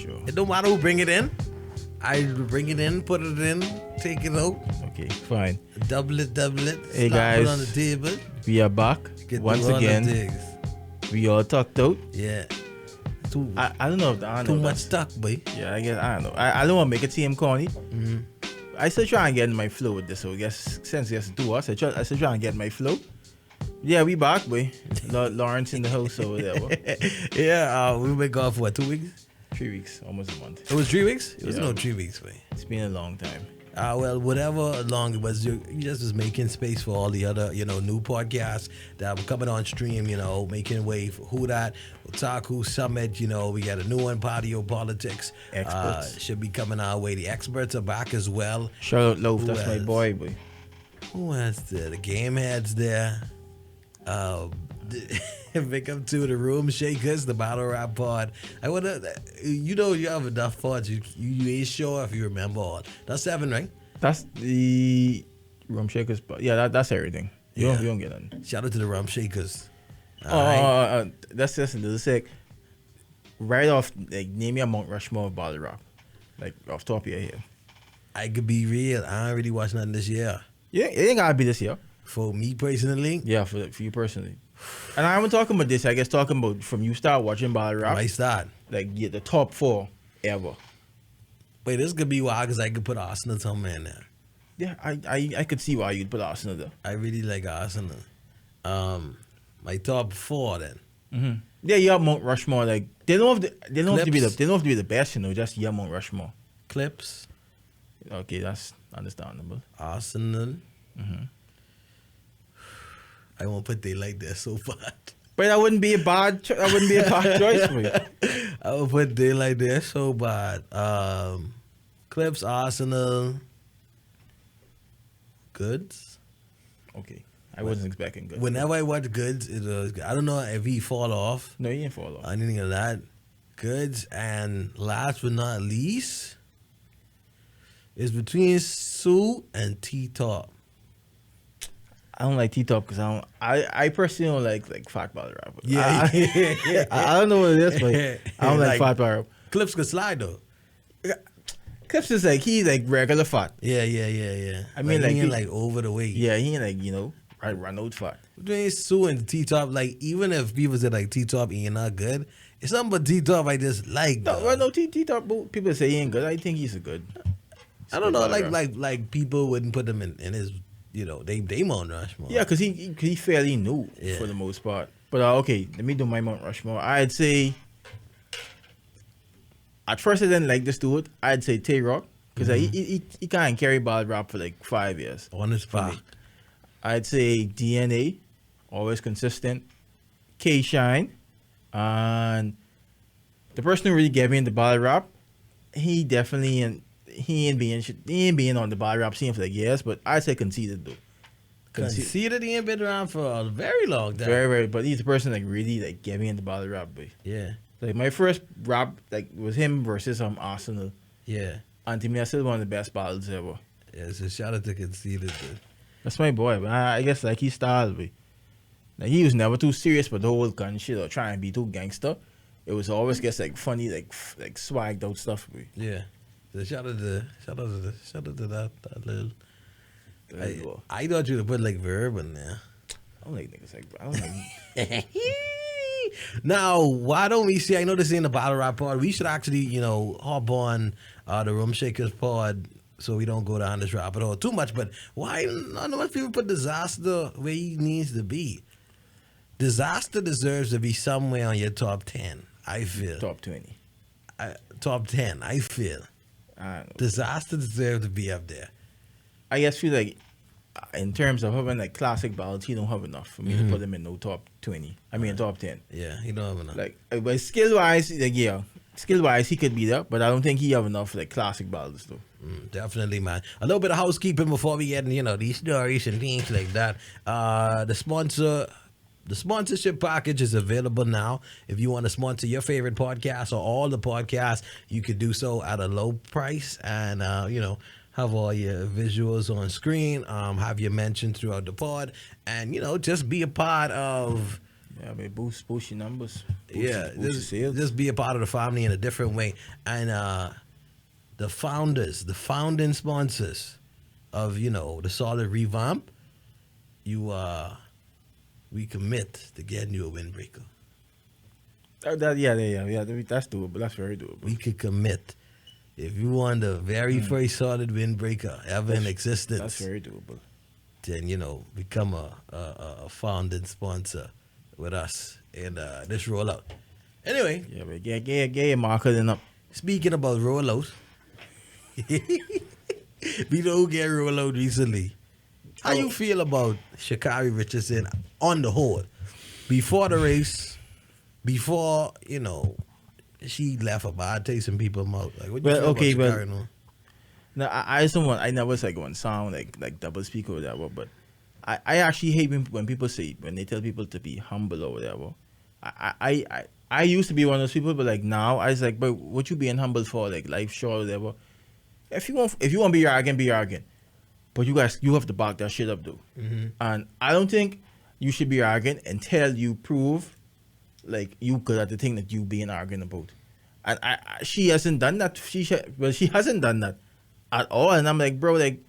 sure. It don't matter who bring it in. I bring it in, put it in, take it out, Okay, fine. double it, Hey, slap guys. it on the table. We are back Get once through all the again. digs. We all tucked out. Yeah. Too I don't know if I don't too know much that- stuck, boy. Yeah, I guess I don't know. I don't want to make it seem corny. Mm-hmm. I still try and get in my flow with this. So I guess since it's 2 us, I still try and get in my flow. Yeah, we back, boy. Lawrence in the house or whatever. Yeah, we been gone for what, 2 weeks? 3 weeks, almost a month. It was 3 weeks? It was Yeah. no 3 weeks, boy. It's been a long time. Well, whatever long it was, you just was making space for all the other, new podcasts that were coming on stream, making way for Who That, Otaku Summit, we got a new one, Patio Politics. Experts. Should be coming our way. The experts are back as well. Shout out Loaf, Who that's my else? boy, boy. Who else there? The Game Heads there. Pick up to the Room Shakers, the Battle Rap Pod. I wanna, you have enough pods. You ain't sure if you remember all. That's 7, right? That's the Rum Shakers. Yeah, that's everything. You Yeah. don't get none. Shout out to the Rum Shakers. That's just a little sick. Right off, like, name me a Mount Rushmore of Bottle Rock. Like, off top of your head. I could be real. I ain't really watched nothing this year. Yeah, it ain't gotta be this year. For me personally, Yeah, for you personally. And I'm talking about this, I guess, talking about from you start watching Bottle Rock, I start. like, yeah, the top 4 ever. Wait, this could be wild because I could put Arsenal somewhere in there. Yeah, I could see why you'd put Arsenal there. I really like Arsenal. My top 4 then. Mm-hmm. Yeah, you have Mount Rushmore. Like they don't have to be the best, just Mount Rushmore. Clips, Okay, that's understandable. Arsenal. Mm-hmm. I won't put they like that so bad. But that wouldn't be a bad. That wouldn't be a bad choice for you. I will put they like that so bad. Clips, Arsenal, Goods. Okay, I wasn't expecting good. Whenever I watch Goods, I don't know if he fall off. No, you ain't fall off. Anything of that. Goods, and last but not least is between Sue and T-Top. I don't like T-Top because I personally don't like fat bottle rap. Yeah. I don't know what it is, but I don't like fat bottle rap. Clips could slide though. Clips is like he's like regular fat. Yeah. I mean, like, he he- ain't like over the weight. Yeah, he ain't like right run out fat. Between Sue and T-Top, like even if people say like T-Top ain't not good, it's something but T-Top I just like. No, though. well, no T-Top. People say he ain't good. I think he's a good. I don't know, bottle rap. like people wouldn't put him in his, they Mount Rushmore. Yeah, because he fairly new Yeah. for the most part. But okay, let me do my Mount Rushmore. I'd say at first I didn't like this dude. I'd say Tay Rock because he can't carry ball rap for like 5 years. on his for me. spot. I'd say DNA, always consistent. K Shine, and the person who really gave me in the ball rap, he definitely he ain't being on the ball rap scene for like years. But I'd say Conceited though. Conceited, he ain't been around for a very long time. Very, very, but he's the person like really like get me into battle rap, boy. Yeah, Like my first rap like was him versus Arsenal, yeah. and to me that's still one of the best battles ever. Yeah, so shout out to Conceited. Dude. That's my boy, but I guess like he style, boy. Like he was never too serious, but the whole gun shit or trying to be too gangster, it was always gets like funny, like swagged out stuff, boy. Yeah. So shout out to that little. I thought you'd put like Verb in there. I don't like niggas like I don't like. Now, why don't we see? I know this ain't a battle rap pod. We should actually, hop on the Room Shakers pod so we don't go down this rabbit hole too much. But why not much people put Disaster where he needs to be? Disaster deserves to be somewhere on your top 10. I feel Top 20. top 10. I feel I don't know. Disaster deserves to be up there. I guess feel like in terms of having like classic battles, he don't have enough for me to put him in no top 20. I mean top 10. Yeah, he don't have enough. Like, but skill wise, like skill wise he could be there, but I don't think he have enough like classic battles though. Definitely, man. A little bit of housekeeping before we get in, these stories and things like that. The sponsorship package is available now. If you want to sponsor your favorite podcast or all the podcasts, you could do so at a low price and, have all your visuals on screen, have your mention throughout the pod, and, just be a part of Yeah, but boost your numbers. Yeah, Boost your sales. just be a part of the family in a different way. And the founders, the founding sponsors of the solid revamp, we commit to getting you a windbreaker. That's doable. That's very doable. We could commit. If you want the very first solid windbreaker ever in existence, That's very doable. then become a founding sponsor with us in this rollout. Anyway, Yeah, but get your marketing up. speaking about rollout, we don't get rollout recently. How you feel about Sha'Carri Richardson on the whole? Before the race, before she left a bad taste in people's mouth. Like, what you Well, feel okay, about well, Sha'Carri now? No, I just don't want. I never say go and sound like double speak or whatever. But I actually hate when people say when they tell people to be humble or whatever. I used to be one of those people, but like now I was like, but what you being humble for? Like life short or whatever. If you want to be arrogant, be arrogant. But you have to back that shit up though. Mm-hmm. And I don't think you should be arrogant until you prove like you good at the thing that you being arrogant about. And she hasn't done that. She hasn't done that at all. And I'm like, bro, like,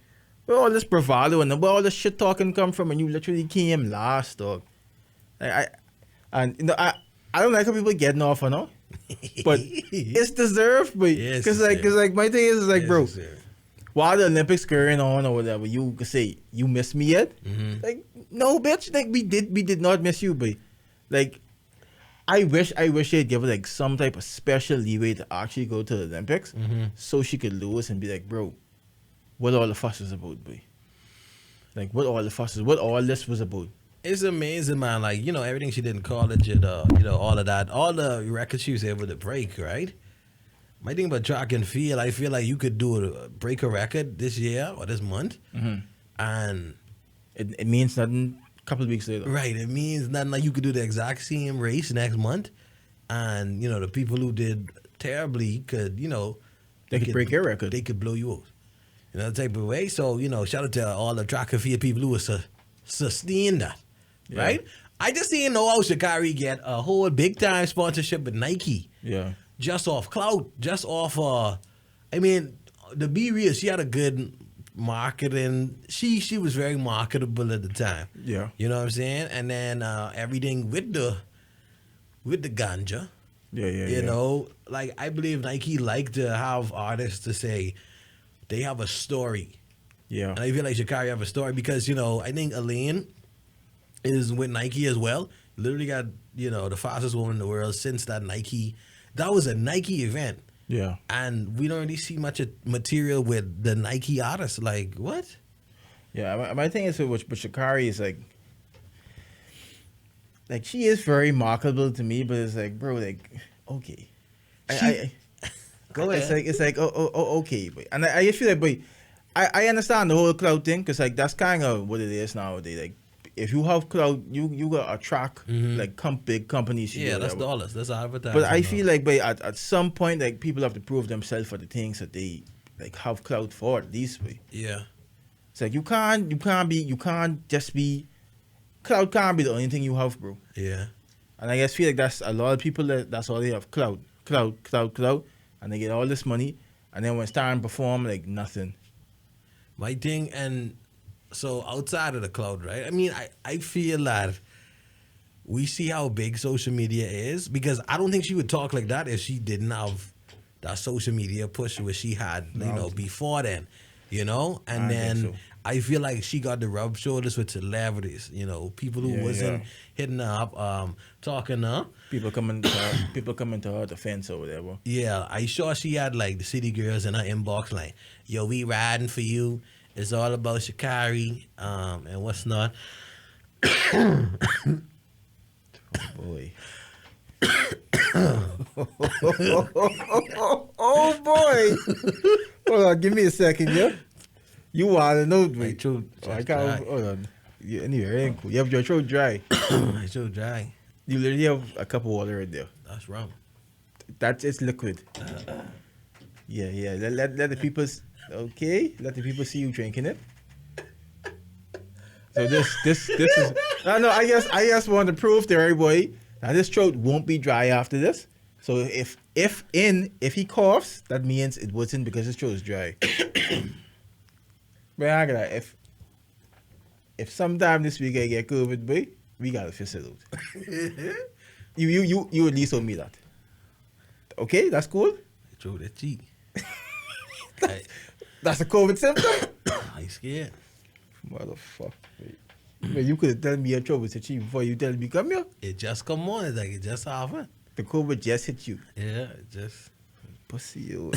where all this bravado and where all this shit talking come from? And you literally came last, dog. Like, I don't like how people getting off, but it's deserved. But Yes, because my thing is like, Yes, bro, sir. while the Olympics going on or whatever, you could say you miss me yet? Mhm. Like, no, bitch. Like we did not miss you, but like. I wish they'd give her like some type of special leeway to actually go to the Olympics, so she could lose and be like, bro, what all the fuss is about, boy? Like, what all this was about? It's amazing, man. Like, everything she did in college and, all of that, all the records she was able to break, right? My thing about track and field, I feel like you could break a record this year or this month, and It means nothing. A couple of weeks later, right, it means nothing like you could do the exact same race next month, and the people who did terribly could, they could break your record. They could blow you out, type of way. So shout out to all the track and field people who sustain that, Yeah. right? I just didn't know how Sha'Carri get a whole big time sponsorship with Nike Yeah, just off clout, just off. I mean, to be real, she had a good marketing. She was very marketable at the time. yeah, You know what I'm saying? And then everything with the ganja. yeah. Like I believe Nike like to have artists to say they have a story. Yeah, And I feel like Sha'Carri have a story because I think Elaine is with Nike as well. Literally got the fastest woman in the world since that Nike. That was a Nike event. yeah. And we don't really see much material with the Nike artists. Like, what? Yeah, my thing is with Sha'Carri is like she is very marketable to me, but it's like, bro, like, okay. Go It's ahead. like okay, but and I feel like, but I understand the whole cloud thing because like that's kind of what it is nowadays. Like, if you have cloud, you got attract like big companies. to do Yeah, that's whatever. dollars. That's advertising. But I feel like, but at some point, like people have to prove themselves for the things that they like have clout for. This way, Yeah. it's like you can't just be cloud can't be the only thing you have, bro. Yeah. And I just feel like that's a lot of people that's all they have cloud, and they get all this money, and then when it's time to perform, like nothing. My thing, and so outside of the cloud, right? I mean, I feel that we see how big social media is because I don't think she would talk like that if she didn't have that social media push where she had, before then, And I then think so. I feel like she got to rub shoulders with celebrities, people who Yeah, wasn't yeah. hitting her up, talking to her. People coming to her defense or whatever. Yeah, I sure she had like the city girls in her inbox like, yo, we riding for you. It's all about Sha'Carri, and what's not. Boy. Oh boy. Hold on, give me a second, yeah. You wanna know me? My throat I just can't. dry. Hold on. Yeah, anyway, it ain't cool. You have your throat dry. My throat dry. You literally have a cup of water right there. That's wrong. That's it's liquid. Yeah. Let the people. Okay, let the people see you drinking it. So this is I know. I guess want to prove to everybody that his throat won't be dry after this. So if he coughs, that means it wasn't because his throat is dry. But I gotta if sometime this week I get COVID, boy, we gotta fix it out. You at least told me that. Okay, that's cool. Throw that cheek. That's a COVID symptom. I scared. Motherfucker. Man, you could have told me your trouble hit you before you tell me come here. It just come on. It's like it just happened. The COVID just hit you. Yeah, it just. Pussy you.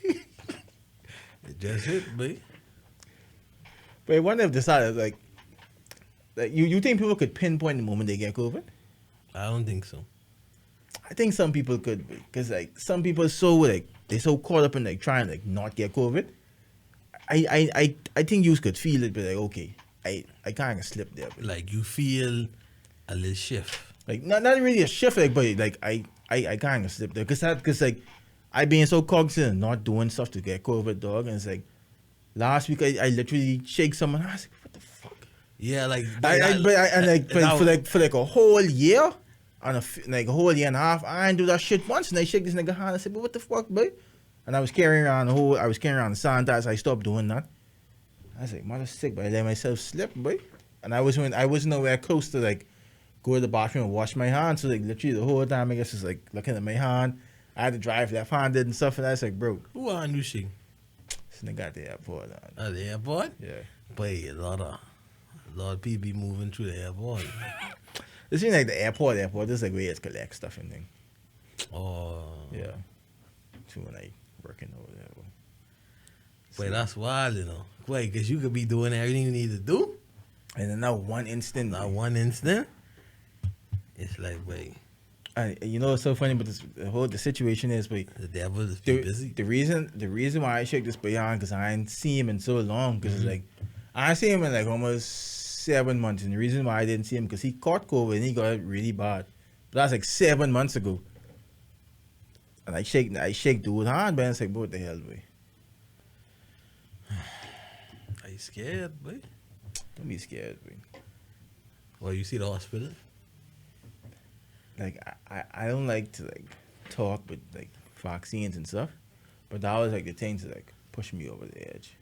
It just hit me. But I wonder if decided like you think people could pinpoint the moment they get COVID? I don't think so. I think some people could be, because like some people so like they're so caught up in like trying to like not get COVID. I think you could feel it, but like okay, I kind of slipped there. But, Like you feel a little shift. like not really a shift, like but like I kind of slipped there because like I being so cognizant and not doing stuff to get COVID, dog, and it's like last week I literally shake someone. I was like, what the fuck? Yeah, like for like a whole year. Like a whole year and a half, I ain't do that shit once, and I shake this nigga hand. I said, "But what the fuck, boy?" And I was carrying around the sanitizer. I stopped doing that. I was like, "Mother sick," but I let myself slip, boy. And I wasn't nowhere close to like go to the bathroom and wash my hands. So like literally the whole time, I guess it's like looking at my hand. I had to drive left-handed and stuff, and I was like, "Bro, who are you shaking? this nigga at the airport." At the airport? Yeah. Boy, a lot of people be moving through the airport. This ain't like the airport. This is like where you just collect stuff and thing. Oh. Yeah. So when I working over there. Boy. Wait, that's wild, you know. Wait, because you could be doing everything you need to do. And then now one instant. Not one instant. It's like, wait, You know what's so funny, but the situation is, wait. the devil is too busy. The reason why I shake this beyond because I ain't see him in so long because it's like I see him in like almost 7 months, and the reason why I didn't see him because he caught COVID and he got it really bad. But that's like 7 months ago. And I shake dude's hand, but it's like, what the hell, boy? Are you scared, boy? Don't be scared, boy. Well, you see the hospital? Like I don't like to like talk with like vaccines and stuff, but that was like the thing to like push me over the edge.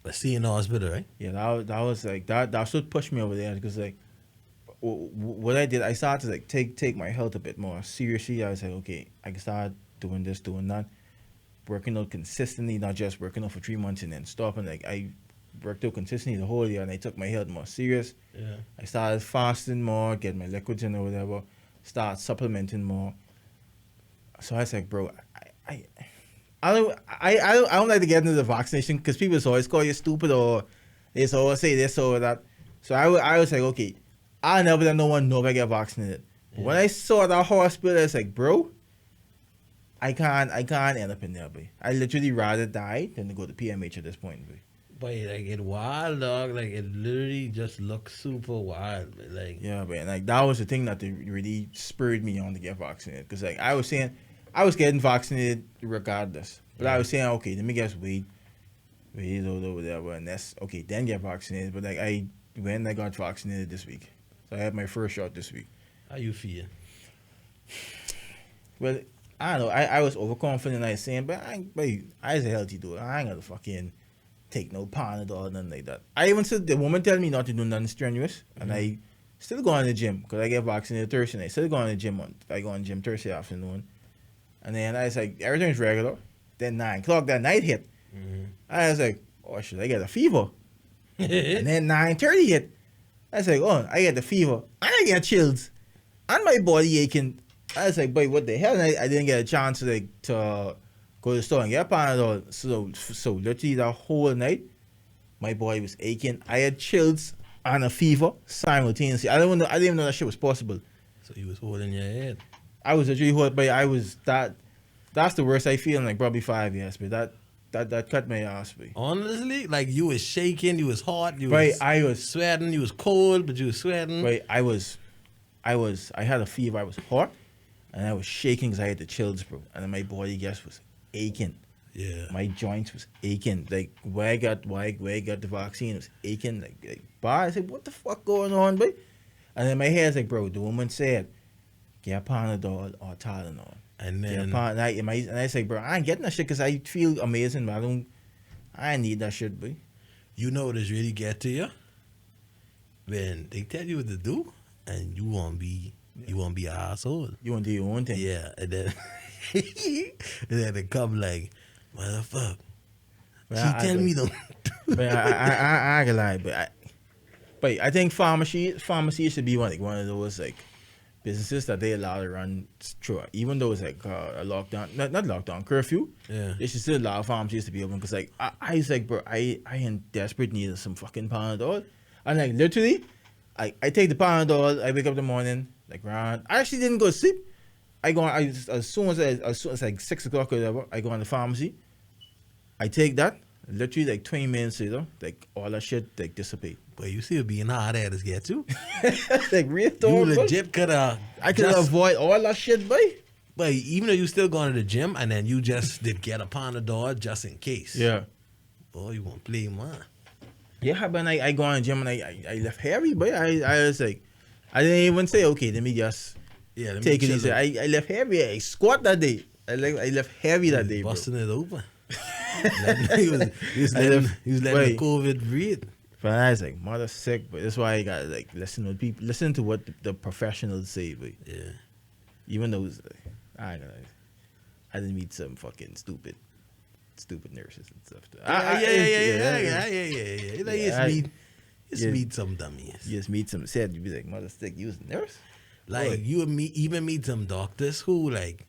But see in the hospital, right? Yeah, that was like that should push me over the edge because like what I did, I started to like take my health a bit more seriously. I was like, okay, I can start doing this, doing that, working out consistently, not just working out for 3 months and then stopping. Like I worked out consistently the whole year, and I took my health more serious. Yeah. I started fasting more, getting my liquids in or whatever, start supplementing more. So I was like, bro, I don't like to get into the vaccination because people always call you stupid or they always say this or that. So I was like, okay, I'll never let no one know if I get vaccinated. But when I saw that hospital, I was like, bro, I can't end up in there, boy. I literally rather die than to go to PMH at this point, boy. But like it wild, dog. Like it literally just looks super wild. But like Yeah, but like that was the thing that really spurred me on to get vaccinated. Because like I was saying, I was getting vaccinated regardless. But I was saying, okay, let me just wait or whatever, and that's okay. Then get vaccinated. But like I got vaccinated this week, so I had my first shot this week. how you feel? Well, I don't know. I was overconfident. I was saying, but I was a healthy dude. I ain't gonna fucking take no Panadol or nothing like that. I even said the woman tell me not to do nothing strenuous, and I still go on the gym because I get vaccinated Thursday night. Still go on the gym I go on the gym Thursday afternoon, and then I was like, everything's regular. Then 9 o'clock that night hit. I was like, oh shit, I get a fever. And then 9:30 hit. I was like, oh, I get the fever. And I get chills. And my body aching. I was like, boy, what the hell? And I didn't get a chance to go to the store and get Panadol. So literally that whole night, my body was aching. I had chills and a fever simultaneously. I didn't even know that shit was possible. So you was holding your head. I was literally hurt, but that's the worst I feel in like probably 5 years. But that cut my ass, boy. Honestly, like you was shaking, you was hot, you Right, was I was sweating, you was cold, but you was sweating. right. I had a fever. I was hot, and I was shaking because I had the chills, bro. And then my body just was aching. Yeah. My joints was aching. Like where I got the vaccine, it was aching. But I said, what the fuck going on, boy? And then my head's like, bro, the woman said, get Panadol or Tylenol. And Get then and I say, bro, I ain't getting that shit because I feel amazing, but I ain't need that shit, boy. you know what is really get to you? When they tell you what to do and you won't be an asshole. You want to do your own thing. Yeah, and then and then they come like, motherfucker. She tell me don't. But I ain't gonna lie, but I think pharmacy should be one of those like businesses that they allow to run through. Even though it's like a lockdown, not lockdown, curfew. Yeah. They should still allow pharmacies to be open because like I was like, bro, I in desperate need of some fucking Panadol, and like literally, I take the Panadol. I wake up in the morning like around. I actually didn't go to sleep. As soon as like 6 o'clock or whatever, I go on the pharmacy. I take that. Literally like 20 minutes later, like all that shit like dissipate. But you see it being hard at us get you. Like real talk. You boy. legit could have. I could avoid all that shit, boy. But even though you still going to the gym and then you just did get a Panadol just in case. Yeah. Boy, you won't play man. Yeah, but I go on the gym and I left heavy, boy. I was like, I didn't even say, okay, let me just Yeah, let me take it chill easy. it. I left heavy. I squat that day. I left heavy that day, bro. Busting it open. he was letting the COVID breathe. But I was like, mother sick, but that's why I got like listen to what the professionals say, but Yeah. even though it's, I didn't meet some fucking stupid nurses and stuff. Yeah. You know, you just meet some dummies. You just meet some said you be like, mother sick, you was a nurse? Like Boy. you and me even meet some doctors who like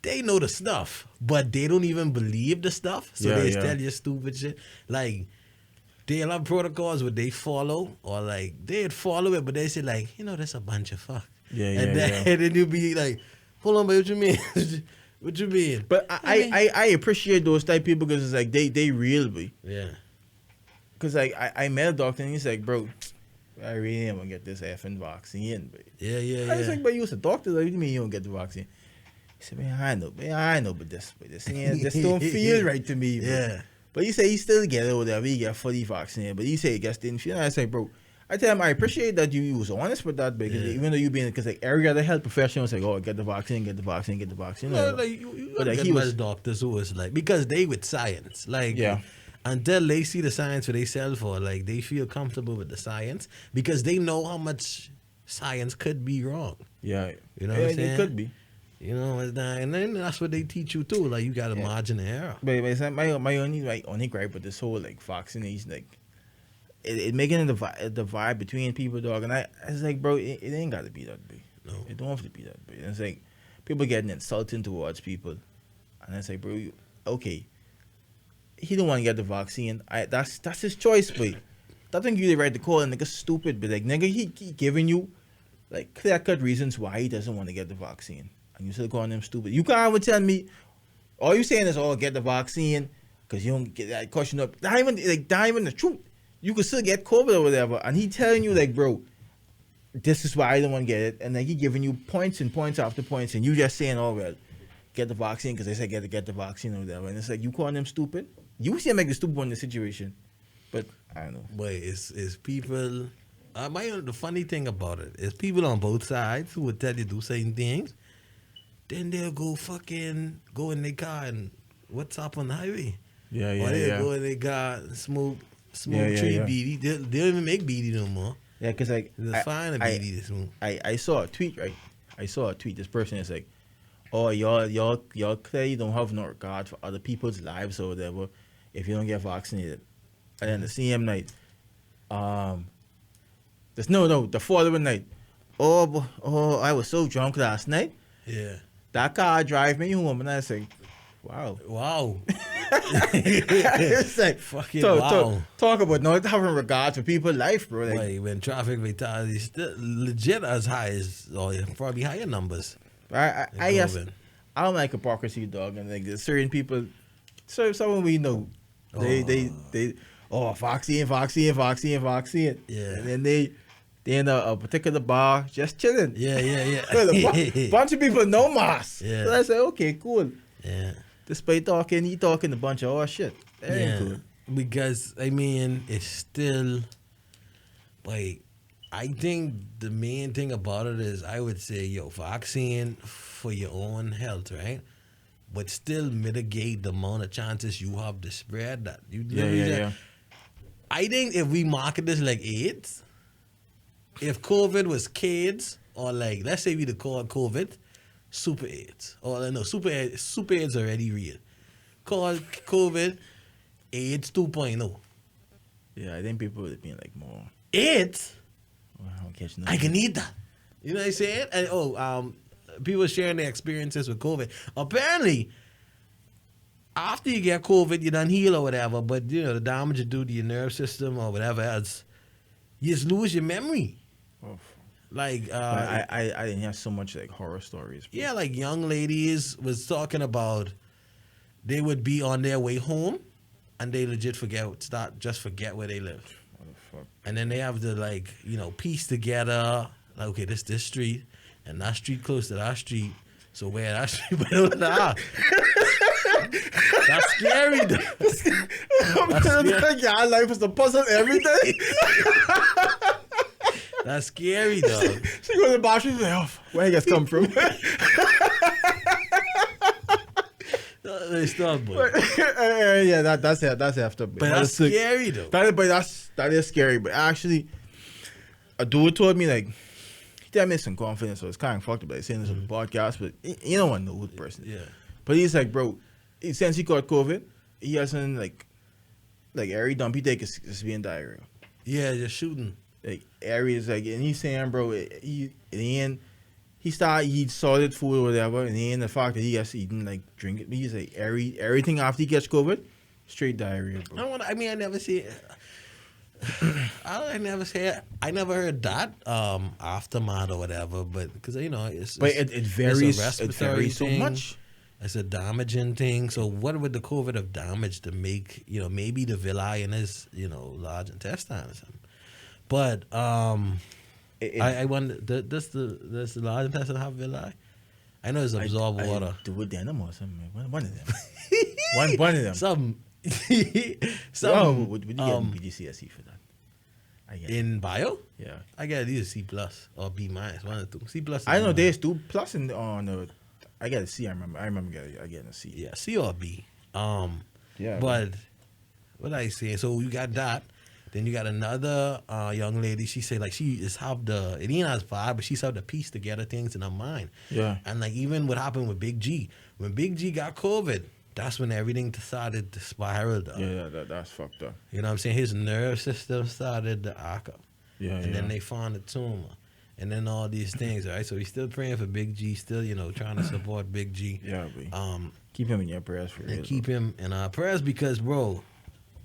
they know the stuff, but they don't even believe the stuff. So they tell you stupid shit. Like they'll have protocols where they follow, or like they'd follow it, but they say like, you know, that's a bunch of fuck. And then you be like, hold on, but what you mean? What you mean? But I appreciate those type of people because it's like they real, boy. Yeah. Because like I met a doctor and he's like, bro, I really am gonna get this effing vaccine, but I was like, but you was a doctor, like, what do you mean you don't get the vaccine? He said, man, I know, but this don't feel right to me, bro. Yeah. But he said he still get it or whatever, he get fully vaccinated, but he said he just didn't feel. And I said, bro, I tell him I appreciate that you was honest with that, because even though you being, because like every other health professional was like, oh, get the vaccine. No, Whatever. like you But like get he was doctors who was like, because they with science, like Yeah. until they see the science for themselves, or like they feel comfortable with the science, because they know how much science could be wrong. Yeah, You know what I'm saying? It could be. You know, and then that's what they teach you too. Like you got a margin of error. But it's like my only gripe with this whole like vaccination, like it making the vibe between people, dog. And I was like, bro, it ain't got to be that big. No. It don't have to be that big. And it's like people getting insulting towards people, and it's like, bro, okay, he don't want to get the vaccine. That's his choice, but that don't give you the right to call a nigga stupid. But like nigga, he giving you like clear cut reasons why he doesn't want to get the vaccine, and you still calling him stupid. You can't even tell me. All you saying is, oh, get the vaccine because you don't get that question up. Not even the truth. You could still get COVID or whatever, and he telling you like, bro, this is why I don't want to get it, and then he giving you points and points after points, and you just saying, oh well, get the vaccine because they said get the vaccine or whatever, and it's like you calling him stupid. You seem like the stupid one in the situation, but I don't know. But it's people. The funny thing about it is people on both sides who would tell you do certain things, then they'll go in their car and what's up on the highway. Yeah, Or they'll go in their car and smoke tree BD. They don't even make BD no more. Yeah, because like It's fine a BD this one. I saw a tweet, right? I saw a tweet. This person is like, oh, y'all clearly don't have no regard for other people's lives or whatever if you don't get vaccinated. And then the same night, the following night, I was so drunk last night. Yeah. That car drive me home, and I was like, wow. It's like Fucking wow. Talk about not having regard for people's life, bro. Like, Like when traffic fatality is still legit as high as, or probably higher numbers. I don't like hypocrisy, dog, and like there's certain people, someone we know, they vaccine, Yeah. and then they in a particular bar just chilling. Yeah. Well, a bunch of people no mask. Yeah. So I say, okay, cool. Yeah. Despite talking, he talking a bunch of all shit. That ain't cool. Because I mean, it's still like I think the main thing about it is I would say, vaccine for your own health, right? But still mitigate the amount of chances you have to spread that. Yeah. I think if we market this like AIDS, if COVID was kids, or like let's say we'd call COVID super AIDS, or no, super AIDS already real. Call COVID AIDS 2.0. Yeah, I think people would be like more. AIDS, I don't catch I nothing. can eat that. You know what I'm saying? And people sharing their experiences with COVID. Apparently, after you get COVID, you done heal or whatever, but the damage you do to your nerve system or whatever else, you just lose your memory. Oh, Like, but I didn't hear so much like horror stories. Bro. yeah, like young ladies was talking about they would be on their way home and they legit forget where they live. What the fuck? And then they have to piece together, like, okay, this street and that street close to that street. So where that street, but nah. That's scary though. Your life is a puzzle every day. That's scary though. She goes to the bathroom and like, oh, where you guys come from? They stop, boy. Yeah, that's after. But that's scary though. That is scary. But actually, a dude told me like, he told me some confidence, so it's kind of fucked up. Like saying this on the podcast, but you don't want to know who the person is. Yeah. But he's like, bro, since he caught COVID, he hasn't like every dump he take is being diarrhea. Yeah, just shooting. Like areas and he's saying, bro, he started eating solid food or whatever, and then the fact that he has to eat and like drink it, he's like everything after he gets COVID, straight diarrhea, bro. I never see it. I never heard that aftermath or whatever, but because it varies. It's a It varies so thing. much. It's a damaging thing. So what would the COVID have damaged to make maybe the villi in his large intestine or something? But I wonder, does the large intestine have villi? I know it's absorb water. Do it denim or something. One of them. one of them. Some would you get BGCSE for that? I get in bio. Yeah, I got either C plus or B minus, one of the two. C plus. I know there's 2+ on I got a C. I remember getting a C. Yeah, C or B. Yeah, but what I say? So you got that. Then you got another young lady. She say like she is have it ain't as bad, but she's have to piece together things in her mind. Yeah. And like even what happened with Big G, when Big G got COVID, that's when everything started to spiral down. Yeah, that's fucked up. You know what I'm saying? His nerve system started to arc up. Yeah, and then they found a tumor. And then all these things, right? So he's still praying for Big G, still, trying to support Big G. Yeah, keep him in your prayers for real. And keep him in our prayers because, bro,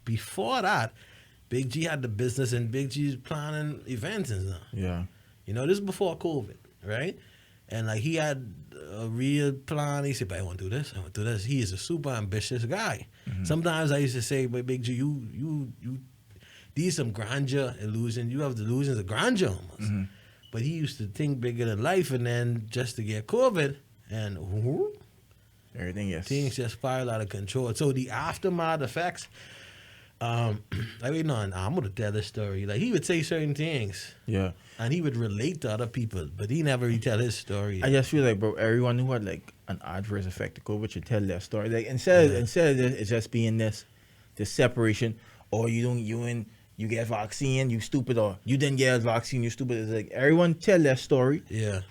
before that, Big G had the business and Big G's planning events and stuff. Yeah. This is before COVID, right? And like he had a real plan. He said, but I want to do this. I want to do this. He is a super ambitious guy. Mm-hmm. Sometimes I used to say, but Big G, you these some grandeur illusions. You have the illusions of grandeur almost. Mm-hmm. But he used to think bigger than life, and then just to get COVID, and things just spiral out of control. So the aftermath effects, I'm gonna tell this story. Like he would say certain things, yeah, and he would relate to other people, but he never retell his story. I just feel like, bro, everyone who had like an adverse effect of COVID should tell their story. Like instead of it just being this separation, or you get vaccine, you stupid, or you didn't get a vaccine, you stupid. It's like everyone tell their story. Yeah.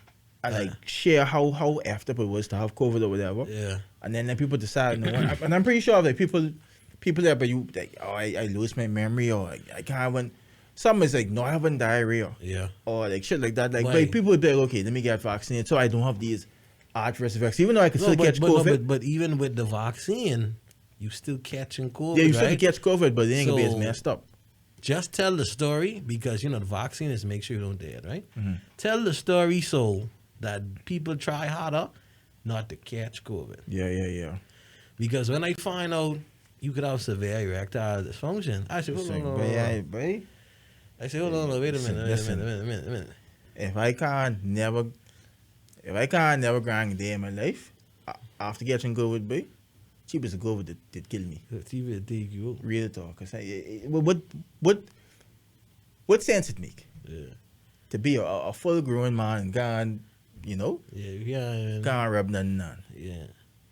And like share how effed up it was to have COVID or whatever. Yeah. And then people decide, and I'm pretty sure like people there, but you like, oh, I lose my memory, or like, I can't even. Some is like, no, I haven't diarrhea. Yeah. Or like shit like that. Like, but people would be like, okay, let me get vaccinated so I don't have these adverse effects, even though I can still catch COVID. But even with the vaccine, you still catching COVID. Yeah, you right? still catch COVID, but it ain't gonna be as messed up. Just tell the story because the vaccine is to make sure you don't die, right? Mm-hmm. Tell the story so that people try harder not to catch COVID. Yeah. Because when I find out you could have severe erectile dysfunction, I said, hold on. I said, hold on, wait a minute. If I can't never grind a day in my life after catching COVID, cheapest to go over did kill me. TV take you. Real talk. Cause what sense it make Yeah. to be a full grown man and gone, Yeah, you can't. can't rub none. Yeah.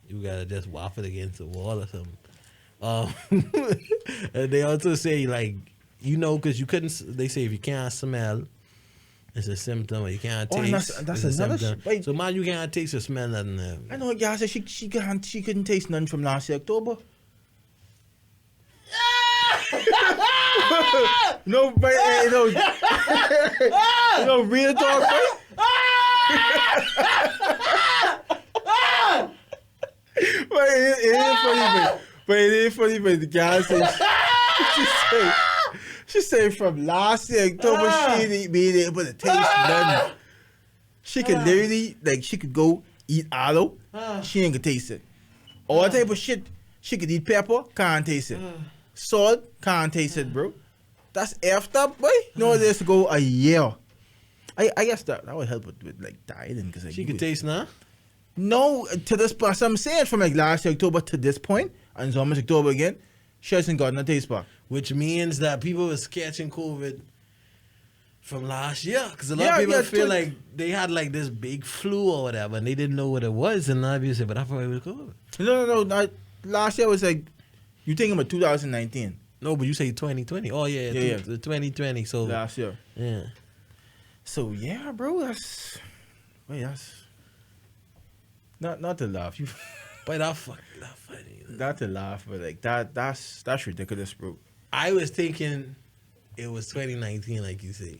You gotta just waffle against the wall or something. And they also say, like, because you couldn't, they say if you can't smell, it's a symptom, or you can't Oh, and taste, that's it's a another symptom. wait. So, man, you can't taste or smell nothing. I know a girl said she couldn't taste none from last year October. No, but real talk, right? But it ain't funny, but it ain't funny. But the guy said she said from last year October she ain't been able to taste none. She could literally she could go eat aloe, she ain't gonna taste it. All type of shit. She could eat pepper, can't taste it. Salt, can't taste it, bro. That's effed up, boy. No, there's to go a year. I guess that would help with like dieting because She could taste now? No, to this point, so I'm saying from like last year October to this point, and it's almost October again, she hasn't gotten a taste back. Which means that people was catching COVID from last year. Because a lot of people feel like they had like this big flu or whatever, and they didn't know what it was. And now people say, but I thought it was COVID. No. Last year was like, you thinking about 2019. No, but you say 2020. Oh, yeah. 2020. So Last year. yeah. So, yeah, bro, that's not to laugh. You But that's funny. not to laugh, but like that's ridiculous, bro. I was thinking it was 2019, like you say.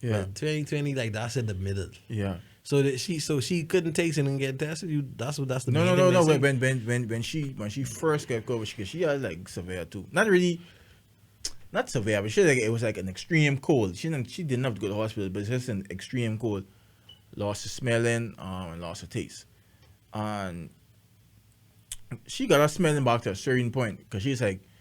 Yeah. But 2020, like that's in the middle. Yeah. So that she couldn't taste it and get tested. That's the No. main thing they say? When she first got COVID, she had like severe too. Not severe, but it was like an extreme cold. She didn't have to go to the hospital, but it's just an extreme cold. Lost of smelling, and lost of taste. And she got her smelling back to a certain point because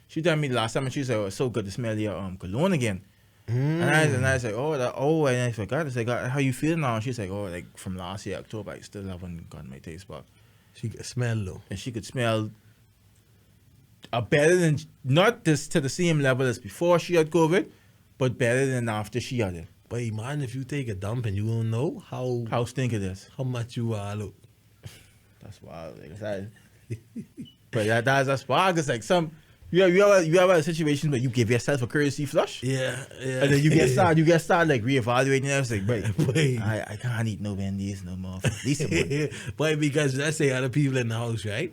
she told me the last time and she said, "Oh, it's so good to smell your cologne again." And I was like, and I forgot. I said, "How you feel now?" And she's like, "Oh, like from last year October, I still haven't gotten my taste back." She could smell though. And she could smell better than, not this to the same level as before she had COVID, but better than after she had it. But imagine if you take a dump and you don't know How stink it is. how much you are look. That's wild. But that's wild. Cause like you have a situation where you give yourself a courtesy flush. Yeah. And then you get started like reevaluating it. I was like, wait, I can't eat no Wendy's no more. At least a month. But because let's say other people in the house, right?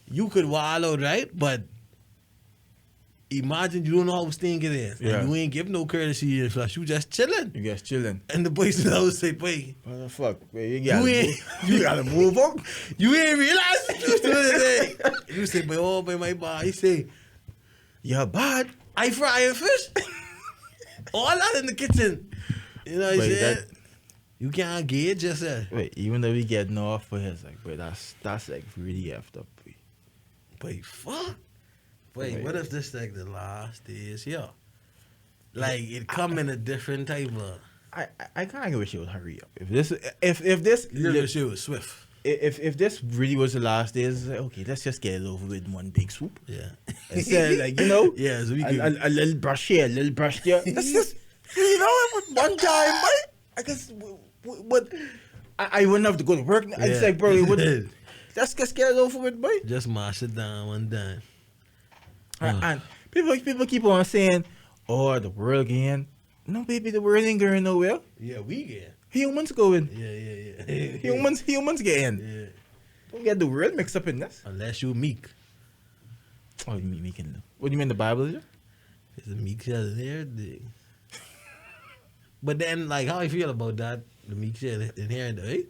You could wallow, right? But imagine you don't know how stink it is. Yeah. And you ain't give no courtesy in flush. You just chilling. You guys chilling. And the boys in the house say, boy, What the fuck? Wait, you gotta move up. You ain't realize what you was doing today. You say, boy, my bar. He say, you're bad. I fry fish. All that in the kitchen. You know what I'm Wait, saying? You can't gauge yourself. Wait, even though we getting off for his, like, but that's like really effed up. Boy. Wait, fuck. Wait, Wait. what if this like the last days? Yeah. Like it come in a different type of. I kind of wish it would hurry up. If this You know, shit was swift. if this really was the last days, it's like, okay, let's just get it over with in one big swoop. Yeah. Instead, like, Yeah, so we could. a little brush here, a little brush there. Let's just, one time, boy. I guess, what? I wouldn't have to go to work. It's like, bro, let's just get it over with, boy. Just mash it down one time. And people keep on saying, "Oh, the world again." No, baby, the world ain't going nowhere. Yeah, we get. Humans going. Yeah. Humans getting. Yeah. Don't get the world mixed up in this. Unless you meek. Oh, you mean meek in what do you mean the Bible is it? It's a meek shit in everything. But then, like, how I feel about that, the meek shit in here, right?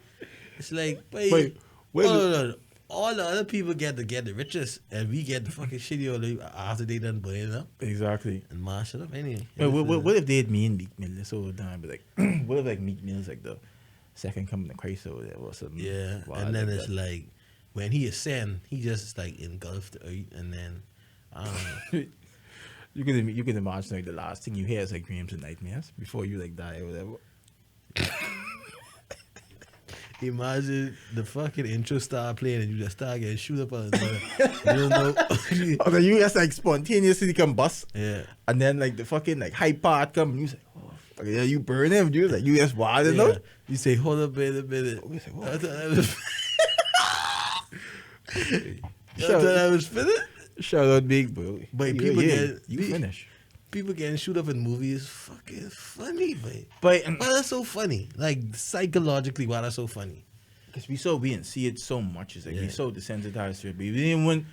It's like, wait, no. All the other people get the richest, and we get the fucking shitty all after they done playing up Exactly. and mash it up anyway. Wait, what if they had me and Meek Mill this whole time? But like, what if like Meek Mill's like the second coming of Christ or whatever or something? Yeah, wild and then like it's that. like when he ascend, he just like engulfed the earth, and then I don't know. you can imagine like the last thing you hear is like dreams and nightmares before you like die or whatever. Imagine the fucking intro start playing and you just start getting shoot up on the you don't know. Or the you just like spontaneously come bust. Yeah. And then like the fucking like hype part come and you say, oh fuck yeah, you burn him, dude. Like you just wild enough. Yeah. You say, hold up, wait a minute. You say, I what? thought I was Shout I was finished. Shout out big bro. But Yeah, people yeah, get you finish. people getting shoot up in movies fucking funny, man. But Why that's so funny? Like psychologically, why that's so funny? because we didn't see it so much, it's like we Yeah. so desensitized to it. But we didn't want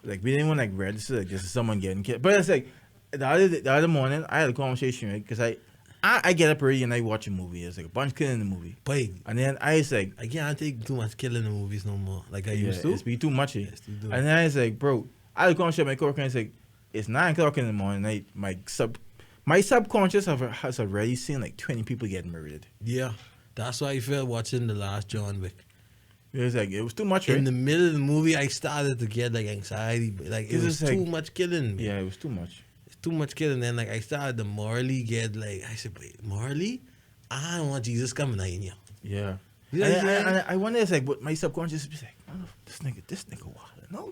like register like just someone getting killed. But it's like the other morning I had a conversation right because I get up early and I watch a movie. It's like a bunch killing in the movie, But and then I was like, I can't take too much killing in movies no more. Like I yeah, used to. it's be too much. Yes, you do. And then I was like, bro, I had a conversation with my coworker and it's like it's 9 o'clock in the morning. My subconscious has already seen like 20 people getting murdered. Yeah. That's why I felt watching the last John Wick. It was like it was too much, right? In the middle of the movie, I started to get like anxiety. Like it It's was just too like- much killing. Yeah, it was too much. It's too much killing. Then like I started to morally get like, I said, wait, morally? I don't want Jesus coming out in you. Yeah. You know And what I'm saying? I wonder, it's like, what my subconscious is like, oh, this nigga wild. No.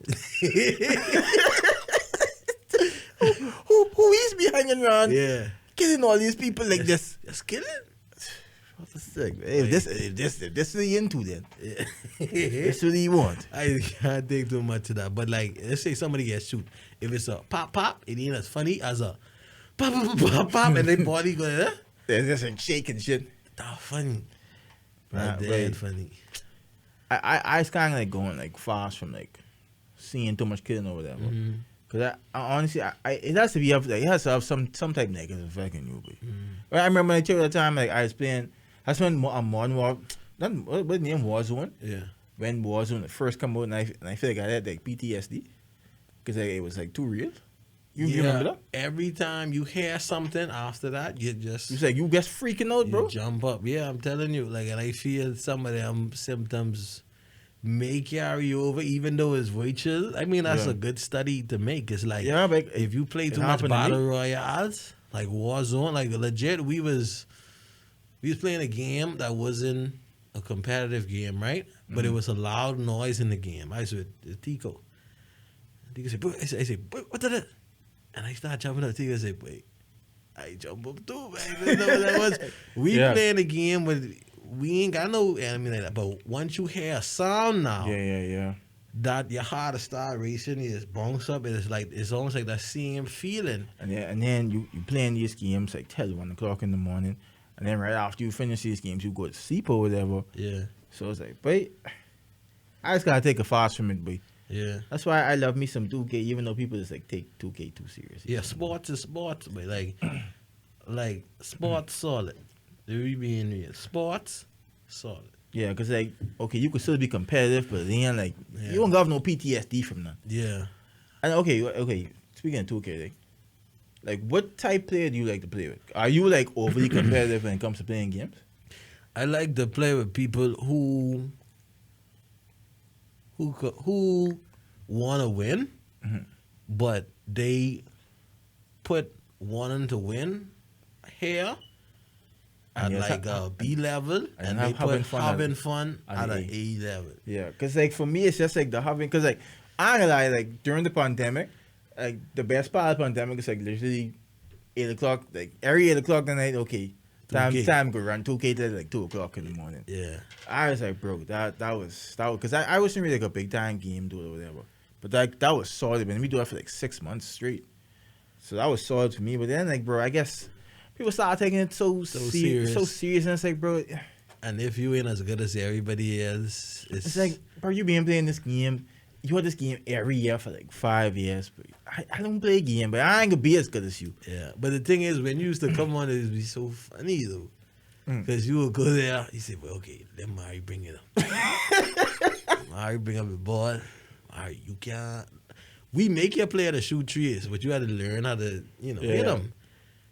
who is be hanging around Yeah. killing all these people like this? Just killing? What's the thing? Hey, if this really into then, Yeah. this really you want. I can't think too much of that. But like, let's say somebody gets shoot. If it's a pop pop, it ain't as funny as a pop pop pop pop, pop and their body going, huh? There's just like shaking shit. That's funny. Nah, That's wait. funny. I was kind of like going like fast from like seeing too much killing or whatever. Mm-hmm. Cause I honestly, it has to be up. Like, it has to have some type of negative effect on you. But I remember when I told you the time, like I was playing. I spent a Modern War. Not what the name Warzone. Yeah. When Warzone first come out, and I feel like I had like PTSD, cause like, it was like too real. You remember that? Every time you hear something after that, you just You was like you just freaking out, you bro. jump up. Yeah, I'm telling you. Like, and I feel some of them symptoms may carry you over, even though it's virtual. I mean, that's Yeah. a good study to make. It's like, Yeah, but if you play it too much happened to me. battle royales, like Warzone, like legit, we was playing a game that wasn't a competitive game, right? But it was a loud noise in the game. I was with Tico. Tico said, "Bro," I said, what did it? And I started jumping up. Tico said, wait, I jump up too, man. I didn't know what that was. We Yeah. playing a game with, we ain't got no enemy like that. But once you hear a sound now, yeah. that your heart start racing, you just bounce up. It's almost like that same feeling. And then you playing these games like till 1 o'clock in the morning, and then right after you finish these games, you go to sleep or whatever. Yeah, So it's like, but I just gotta take a fast from it, but yeah. that's why I love me some 2K, even though people just like take 2K too seriously. Yeah, sports is sports, but like sports solid. We being real. Sports solid. Yeah, cause like okay, you could still be competitive, but then like Yeah. you don't have no PTSD from that. Yeah. And okay. Speaking of 2K, like what type player do you like to play with? Are you like overly competitive when it comes to playing games? I like to play with people who want to win, Mhm. but they put wanting to win here at And yes, like a B level, and they having put fun having fun at at A. an A level. Yeah, cause like for me, it's just like the having, cause like I ain't gonna lie, like during the pandemic, like the best part of the pandemic is like literally 8 o'clock, like every 8 o'clock the night. Okay, 2K. time go run 2K till like 2 o'clock in the morning. Yeah. I was like, bro, that was cause I wasn't really like a big time game dude or whatever, but that was solid. Man, we do that for like 6 months straight, so that was solid for me. But then like, bro, I guess people started taking it so serious. serious, and it's like, bro. And if you ain't as good as everybody else, It's like, bro, you been playing this game. You had this game every year for like 5 years. But I don't play a game, but I ain't gonna be as good as you. yeah. But the thing is, when you used to come on, it would be so funny though. Because you would go there, you say, well, okay, let Mari bring it up. Mari bring up the ball. Mari, you can't. We make your player to shoot trees, but you had to learn how to, hit Yeah. them.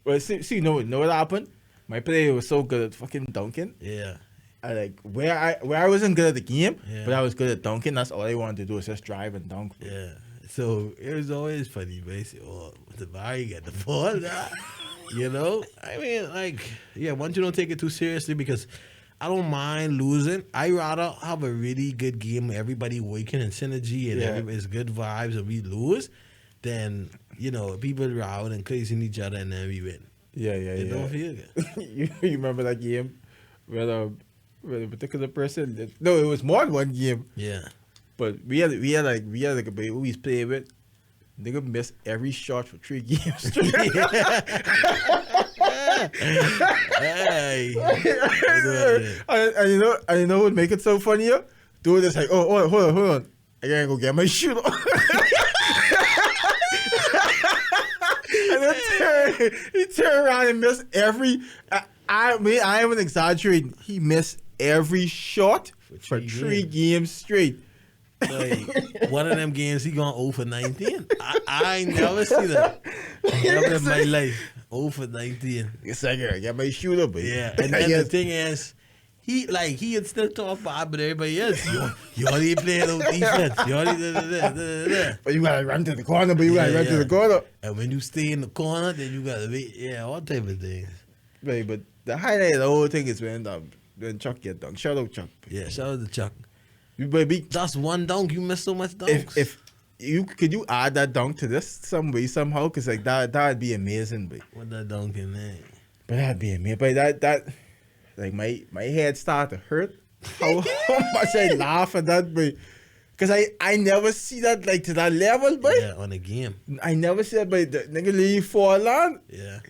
Well, see, you know what happened? My player was so good at fucking dunking. Yeah. I like where I wasn't good at the game, Yeah. but I was good at dunking. That's all I wanted to do was just drive and dunk. Yeah. So it was always funny, basically. Oh, the Mari get the ball. I mean, like, yeah, once you don't take it too seriously, because I don't mind losing. I rather have a really good game where everybody working in synergy and Yeah. everybody's good vibes and we lose than, people round and cursing each other and then we win. Yeah, It don't feel good. you remember that game where a particular person? No, it was more than one game. Yeah. But we had like a baby we play with. Nigga missed every shot for 3 games straight. Hey. and you know what would make it so funnier? Dude is like, oh, hold on. I gotta go get my shooter. And then he turned around and missed every. I mean, I am exaggerating. He missed every shot for 3 games straight. Like, one of them games he gone 0 for 19. I ain't never see that. Never in my life. 0 for 19. It's like, I got my shooter, but Yeah, and then the thing is, he had still talk about, but everybody else, you only playing no defense. You only But you gotta run to the corner, to the corner. And when you stay in the corner, then you gotta wait. Yeah, all type of things. Right, but the highlight of the whole thing is when Chuck get dunked. Shout out Chuck. Yeah, shout out to Chuck. You baby, That's one dunk. You missed so much dunks. if you could you add that dunk to this some way somehow, cause like that'd be amazing, but What that dunk in there? that'd be amazing. But that like my head started to hurt. How much I laugh at that, but cause I never see that like to that level, but Yeah, on the game. I never see that, but the nigga leave fall on. Yeah.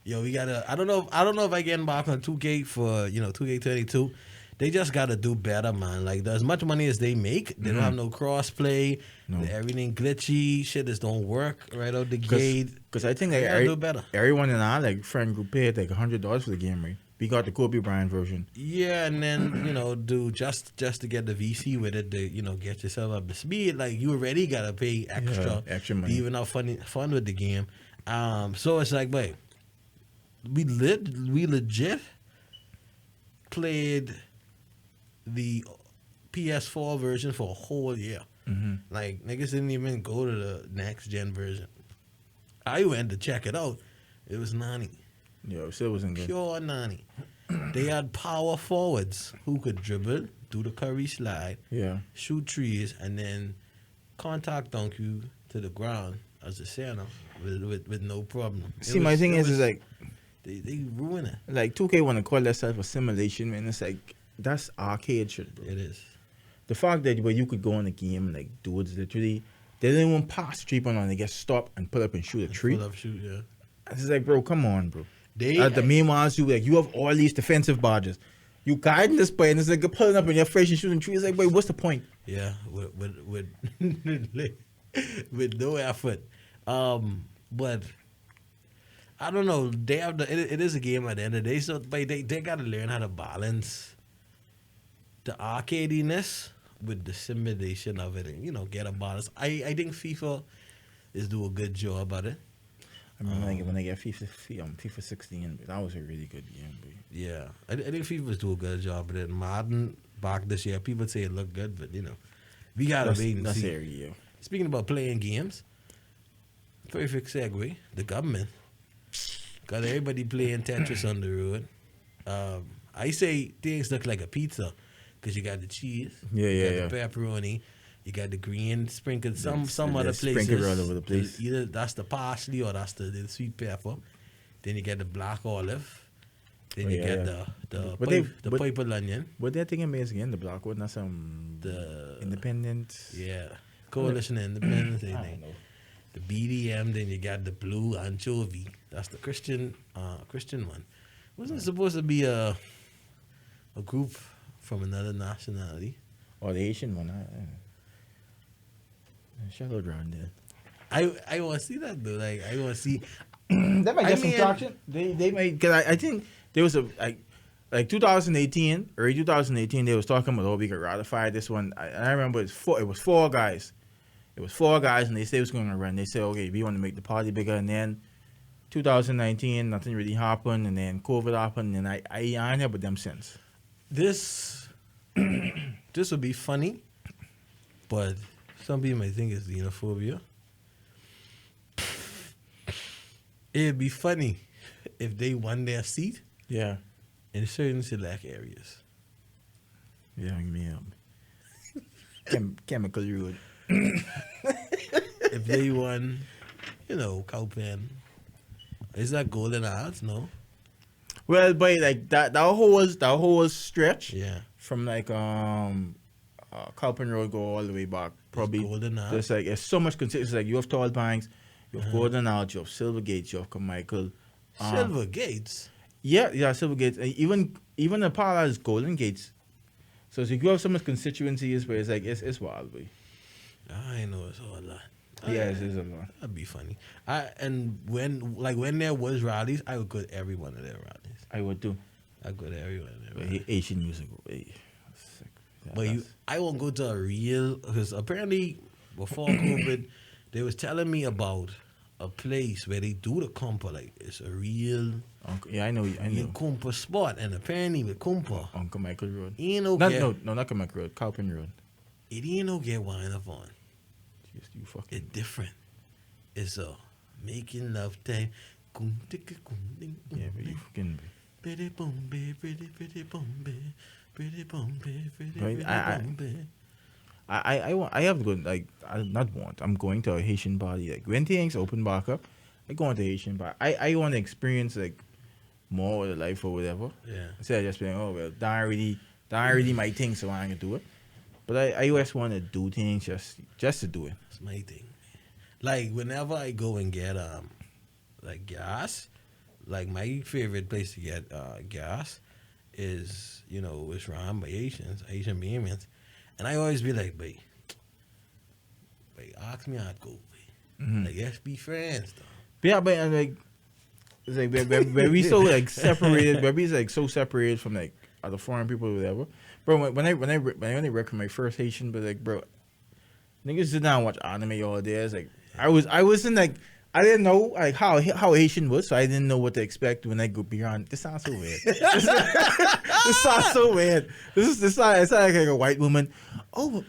Yo, we gotta. I don't know if I get back on 2K for 2K22. They just gotta do better, man. Like as much money as they make, they don't have no cross play. No. Everything glitchy. Shit just don't work right out the gate. Cause I think They like gotta do better. everyone in our like friend group paid like $100 for the game, right? We got the Kobe Bryant version. Yeah, and then do just to get the VC with it to get yourself up to speed. Like you already gotta pay extra, extra money. to even have fun with the game. So it's like, wait, we legit played the PS4 version for a whole year. Mm-hmm. Like niggas didn't even go to the next gen version. I went to check it out. It was 90. Yeah, it still wasn't good. Pure 90. They had power forwards who could dribble, do the Curry slide, Yeah. shoot trees, and then contact dunk you to the ground as a center with no problem. See, my thing is like they ruin it. like 2K want to call themselves a simulation, man. It's like that's arcade shit, bro. It is. The fact that where you could go in the game and like dudes literally they didn't even pass the 3-point line, they get stopped and pull up and shoot a tree. Full of shoot, yeah. It's like, bro, come on, bro. They The main ones you have all these defensive badges. You guiding this play and it's like pulling up in your face and shooting trees. Like, wait, what's the point? yeah, with with no effort. But I don't know. They have it is a game at the end of the day, so but they gotta learn how to balance the arcadiness with the simulation of it and get a balance. I think FIFA is do a good job at it. I mean, when I get FIFA 16, but that was a really good game. But Yeah, I think FIFA's do a good job at it. Madden back this year, people say it looked good, but we gotta wait and that's see. every year. Speaking about playing games, perfect segue. The government got everybody playing Tetris on the road. I say things look like a pizza because you got the cheese, Yeah, you yeah, got the pepperoni, you got the green sprinkled some other it's places. sprinkled all over the place. Either that's the parsley or that's the sweet pepper. Then you get the black olive. Then you get the purple onion. What they think amazing again? The black one, that's The independent. Yeah, coalition of independence. I don't know. The BDM. Then you got the blue anchovy. That's the Christian one. Wasn't it supposed to be a group from another nationality? Or the Asian one. Shadow around there. I want to see that though. Like I want to see. They might I get some mean- traction. They might, because I think there was like 2018, early 2018, they was talking about, we could ratify this one. I remember it was four guys. It was 4 guys, and they said it was going to run. They said, okay, we want to make the party bigger. And then 2019, nothing really happened. And then COVID happened, and I ain't had with them since. This would be funny, but some people might think it's xenophobia. It'd be funny if they won their seat Yeah. in certain select areas. Yeah, me up. Chemical road. If they won, Cowpen. Is that Golden Arts? No. Well, but like that whole stretch Yeah. from like Cowpen Road go all the way back. Probably Golden Arts. there's like it's so much consistency. Like you have Tall Banks, you have Golden Arch, you have Silver Gates, you have Carmichael. Silver Gates. Yeah, Silver Gates. And even the part is Golden Gates. So you have so much constituencies where it's like it's wild, boy. I know it's all a lot. Yeah, it's a lot. That'd be funny. And when there was rallies, I would go to every one of their rallies. I would do. I go to every one of their But rallies. Asian music, hey, that's sick. Yeah, But I won't go to a real, because apparently before COVID, they was telling me about a place where they do the compa, like it's a real yeah, I know. compa spot, and apparently with compa, Uncle Michael Road. it ain't no Not, get, no, not Carmichael Road. Cowpen Road. it ain't no get wind up on. You fucking. It's different. It's a making love time. Yeah, but you fucking. Pretty Bombay, pretty Bombay, pretty Bombay, pretty Right, Bombay. I have to go, like, I'm going to a Haitian party. Like, when things open back up, I go into Haitian party. I want to experience, like, more of the life or whatever. Yeah. Instead of just being, oh, well, that ain't really my thing, so I ain't gonna do it. But I always want to do things just to do it. That's my thing. Like whenever I go and get like gas, like my favorite place to get gas is it's run by Asian Americans, and I always be like, babe, ask me I'd go, babe. Mhm. Like let's be friends though. Yeah, but like, it's like where we so like separated, where we like so separated from like other foreign people or whatever. Bro, when I record my first Haitian, but like, bro, niggas sit down and watch anime all day. It's like I wasn't like I didn't know like how Haitian was, so I didn't know what to expect when I go beyond. This sounds so weird. This sounds so weird. This sounds like a white woman. Oh.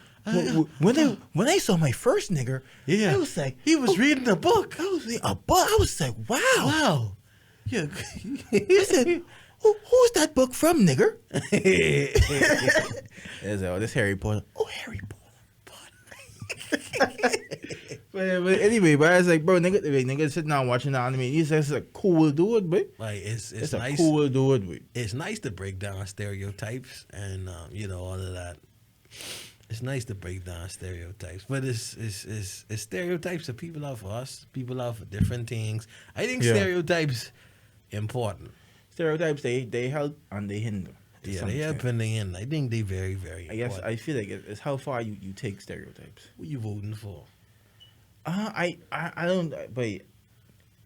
When I saw my first nigger, Yeah. I was like, He was reading a book. I was like, a book. I was like, wow. Wow. Yeah. I said, who's that book from, nigger? There's this Harry Potter. Oh, Harry Potter. but anyway, but I was like, bro, nigga sitting down watching the anime. He's just a cool dude, but Like it's it's a nice. cool dude, but It's nice to break down stereotypes and all of that. It's nice to break down stereotypes, but it's stereotypes that people are for us. People are for different things. I think Yeah. stereotypes important. stereotypes they help and they hinder. to Yeah, some they extent. help in the end. I think they very, very I guess important. I feel like it's how far you take stereotypes. Who you voting for? I don't, but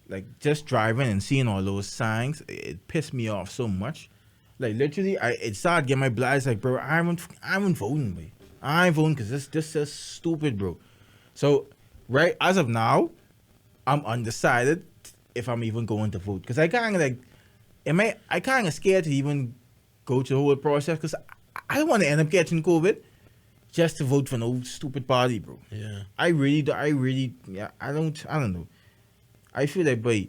like just driving and seeing all those signs, it pissed me off so much. Like literally, it started getting my blood. It's like, bro, I ain't voting, boy. I ain't voting because this is stupid, bro. So right as of now, I'm undecided if I'm even going to vote because I kind of like, I kind of scared to even go through the whole process because I don't want to end up catching COVID just to vote for no stupid party, bro. Yeah. I really, yeah, I don't know. I feel like, boy,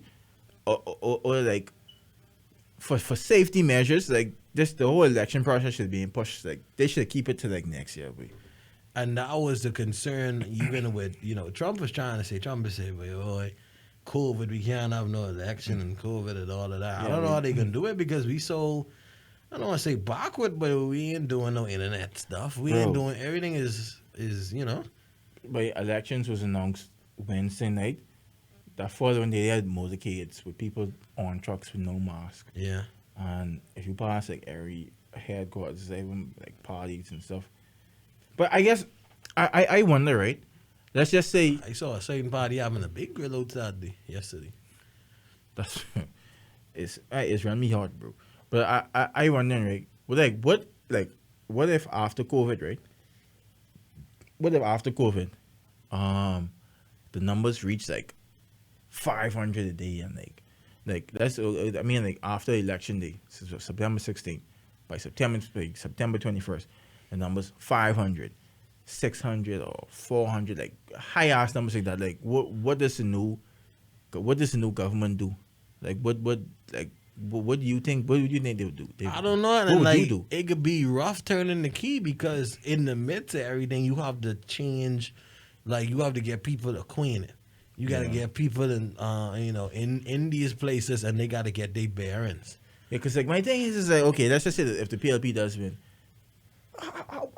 or like, for safety measures, like, the whole election process should be pushed, like, they should keep it to, like, next year, boy. And that was the concern, even with, Trump was trying to say, boy, COVID, we can't have no election and COVID and all of that. I Yeah, don't know how they can do it because we so, I don't want to say backward, but we ain't doing no internet stuff. We ain't Bro. doing, everything is. But elections was announced Wednesday night. That following day, they had motorcades with people on trucks with no mask. Yeah. And if you pass, like, every headquarters, even, like, parties and stuff. But I guess, I wonder, right? Let's just say, I saw a certain party having a big grill outside yesterday. that's, it's run me hard, bro. But I wonder, right? What if after COVID, right? What if after COVID, the numbers reach like 500 a day and like that's I mean like after election day, so September 16th, by September 21st, the numbers 500, 600 or 400, like high ass numbers like that. Like what does the new government do? Like what what do you think? What would you think they would do? I don't know. What And would like, you do? it could be rough turning the key because in the midst of everything, you have to change. Like, you have to get people acquainted. You got to Yeah. get people in, in these places, and they got to get their bearings. Yeah, because like my thing is like, okay, let's just say that if the PLP does win,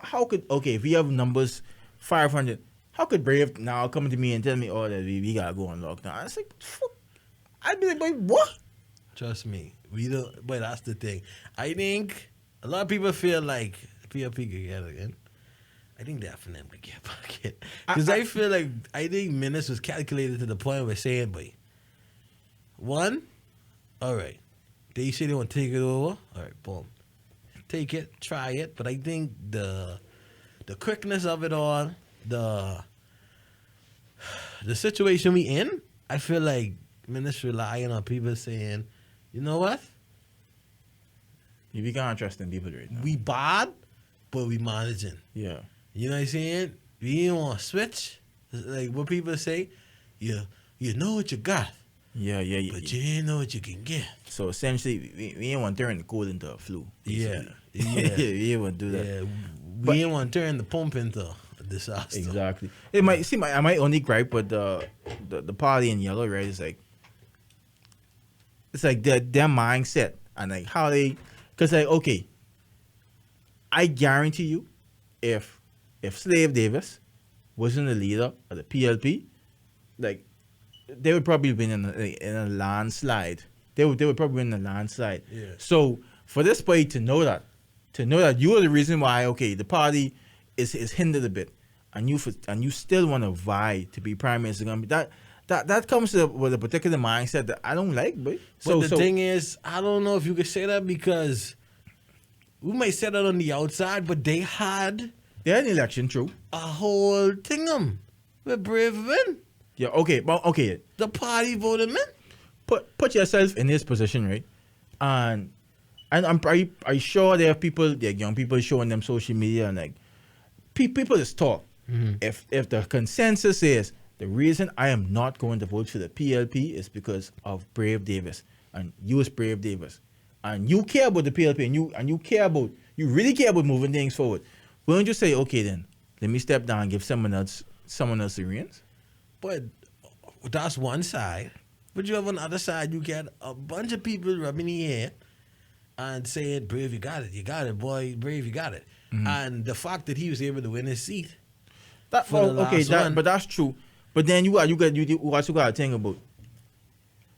how could, okay, if we have numbers 500, how could Brave now come to me and tell me, oh, that we gotta go on lockdown? It's like, fuck. I'd be like, wait, what? Trust me, we don't. But that's the thing. I think a lot of people feel like PLP could get it again. I think that for them could get back in because I feel like I think Menace was calculated to the point where saying, "Boy, one, all right, they say they want to take it over. All right, boom, take it, try it." But I think the quickness of it all, the situation we in, I feel like Menace relying on people saying, "You know what? You be kind of trusting people right now. We bad, but we managing." Yeah. You know what I'm saying? We ain't want to switch. Like what people say, you know what you got, Yeah. but you ain't know what you can get. So essentially, we ain't want to turn the cold into a flu. Yeah, basically. yeah, we ain't want to do that. yeah. But- We ain't want to turn the pump into a disaster. Exactly. It might seem I might only gripe, but the party in yellow, right? It's like their mindset and like how they, because like okay, I guarantee you, if Slave Davis wasn't the leader of the PLP, like they would probably been in a landslide. They would probably been in a landslide. Yeah. So for this party to know that you are the reason why, okay, the party is hindered a bit, and you still want to vie to be prime minister, that comes with a particular mindset that I don't like, boy. But the thing is, I don't know if you could say that because we might say that on the outside, but they had they had an election, true. a whole thingum with Brave win. Yeah, okay, but okay. The party voted men. Put yourself in his position, right? And are you sure there are people, there are young people showing them social media and like people just talk. Mm-hmm. If the consensus is the reason I am not going to vote for the PLP is because of Brave Davis and you is Brave Davis and you care about the PLP and you really care about moving things forward. Why don't you say, okay then, let me step down and give someone else the reins? But that's one side. But you have on the other side, you get a bunch of people rubbing the air and saying, Brave, you got it, boy, Brave, you got it. Mm-hmm. And the fact that he was able to win his seat. But that's true. But then you also got to think about,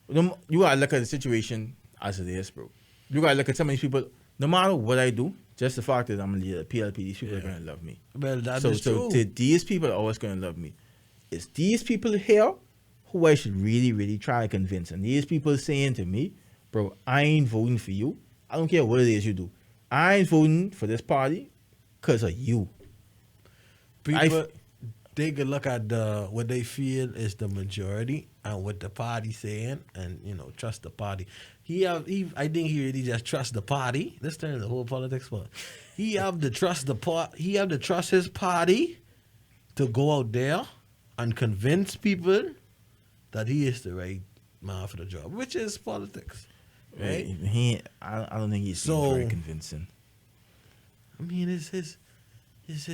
you got to look at the situation as it is, bro. You got to look at some of these people, no matter what I do, just the fact that I'm a leader, PLP, these people are going to love me. Well, that is true. So these people are always going to love me. It's these people here who I should really, really try to convince. And these people saying to me, bro, I ain't voting for you. I don't care what it is you do. I ain't voting for this party because of you. People, they could look at what they feel is the majority and what the party saying and, trust the party. I think he really just trusts the party. Let's turn the whole politics for. He have to trust he have to trust his party to go out there and convince people that he is the right man for the job, which is politics, right? I don't think he's So- very convincing. I mean, his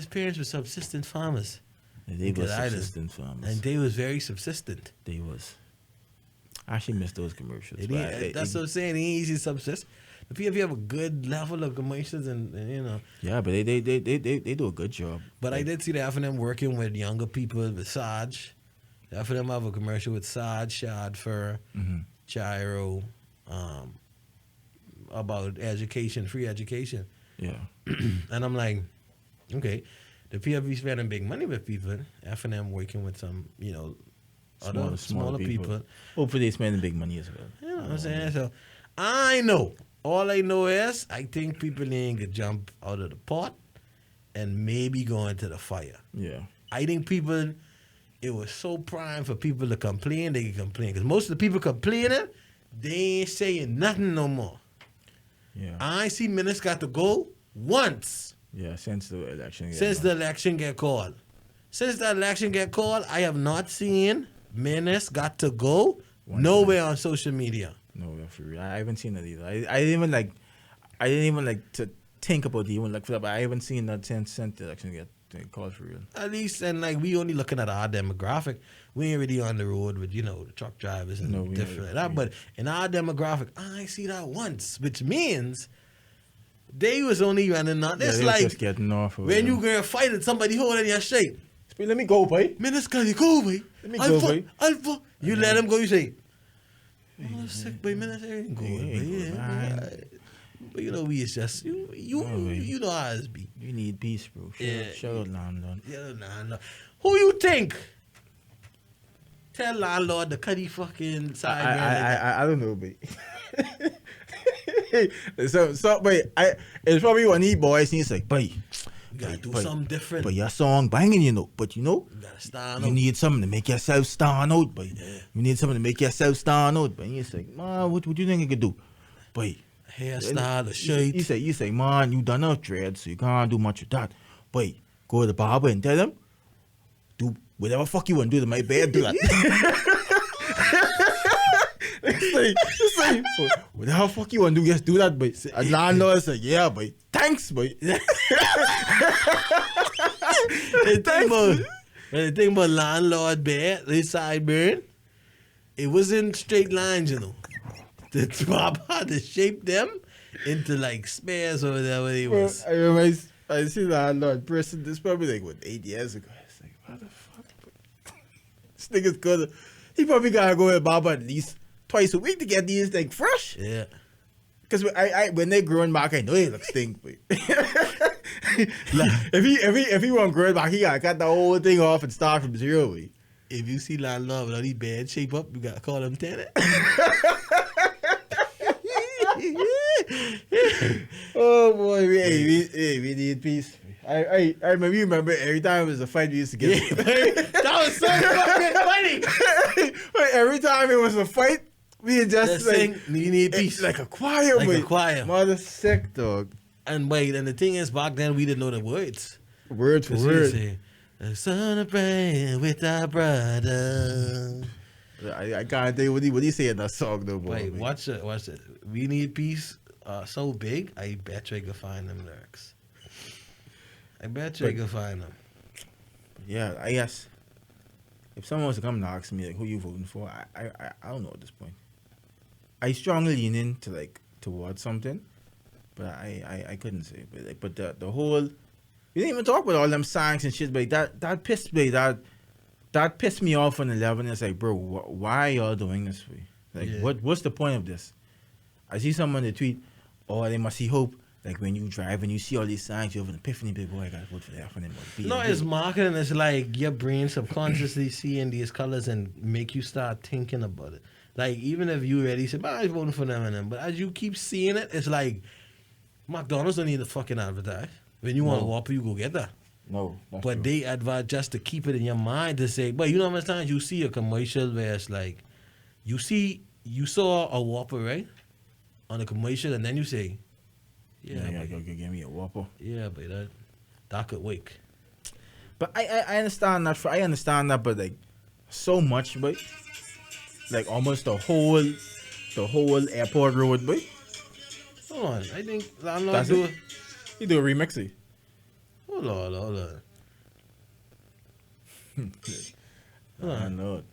parents were subsistent farmers, They were Good items. subsistent farmers. and they was very subsistent. They was. I actually miss those commercials. It but ain't, that's what I'm saying. It ain't easy to subsist. If you have a good level of commercials and yeah, but they do a good job. But I did see the F&M working with younger people with Sarge. The F&M have a commercial with Sarge, Shad Fur, Mhm. Chiro, about education, free education. Yeah. And I'm like, okay, the PFB spending big money with people. F&M working with some, other smaller people. Hopefully they spending big money as well. You know what I'm saying? So I know. All I know is I think people ain't gonna jump out of the pot and maybe go into the fire. Yeah. I think it was so prime for people to complain, they can complain. Because most of the people complaining, they ain't saying nothing no more. Yeah. I see Menace got to go once Yeah, since the election. since the election get called. Since the election get called, I have not seen Menace got to go One nowhere on social media. No, for real. I haven't seen that either. I didn't even like. I didn't even like to think about even like for that. But I haven't seen that since the election get called for real. At least, and like we only looking at our demographic. We ain't really on the road with the truck drivers and No, we different ain't. like that. But in our demographic, I see that once, which means they was only running on. It's they was like just getting off. when you gonna fight and somebody holding your shape. Let me go, boy. Man, this guy, you go, boy. Let me go, boy. Alpha. You let him go. You say, "Oh, sick, boy, man, that ain't good, He ain't good, man. Right. But we is just you know how it's be. You need peace, bro. Shout out landlord. Yeah, nah. Who you think? Tell landlord the cutty fucking side. I don't know, but so but it's probably one of these boys and he's like, boy, You gotta do something different. but your song banging, but You gotta stand you up. need something to make yourself stand out, boy. Yeah. You need something to make yourself stand out, but he's like, man, what you think I could do, boy? Hairstyle, a shirt. You say, man, you done enough dreads, so you can't do much with that. Boy, go to the barber and tell him, do whatever fuck you want to do to my bed, do that. it's like, whatever fuck you want to do, just do that, boy. And landlord said, yeah, boy. Thanks, boy. The thing about landlord bed, his sideburn, it wasn't straight lines, The barber had to shape them into like spares or whatever it was. I remember I see landlord person, this probably like, 8 years ago. It's like, what the fuck, boy? This nigga's good. He probably gotta go to the barber at least twice a week to get these like fresh. Yeah. Cause when they growing back, I know they look stink. But if he want growing back, he gotta cut the whole thing off and start from zero. Boy. If you see landlord with all these bad shape up, you gotta call him tenant. Oh boy, we need peace. I remember every time it was a fight we used to get. Yeah, that was so fucking funny. But every time it was a fight, we just like sing, you need peace. like a choir, Like boy. a choir. Mother sick dog. And the thing is, back then we didn't know the words. Word for 'Cause we word. say, celebrate with our brother. I can't tell you what he say in that song though, boy. Wait, watch it. We need peace. So big, I bet you can find them lyrics. I bet you can find them. Yeah, I guess if someone was to come and ask me like who you voting for, I don't know at this point. I strongly lean into like towards something, but I couldn't say. But the whole we didn't even talk about all them songs and shit. But that pissed me that pissed me off on 11. It's like, bro, why are y'all doing this for? Like, Yeah. what's the point of this? I see someone that tweet, oh, they must see hope. Like when you drive and you see all these signs, you have an epiphany, big boy, I gotta vote for that for them. No, it's marketing. It's like your brain subconsciously seeing these colors and make you start thinking about it. Like even if you already said, I'm voting for them and them, but as you keep seeing it, it's like McDonald's don't need to fucking advertise. When you want a Whopper, you go get that. No, But they advise just to keep it in your mind to say, but you know how many times you see a commercial where it's like, you saw a Whopper, right? On a commercial, and then you say, yeah, go give me a Whopper. yeah, but that could wake. But I understand that. I understand that, but like so much, but like almost the whole airport road, boy. Hold on, I think landlord That's do it? You do a remix, eh? Hold on. I know it.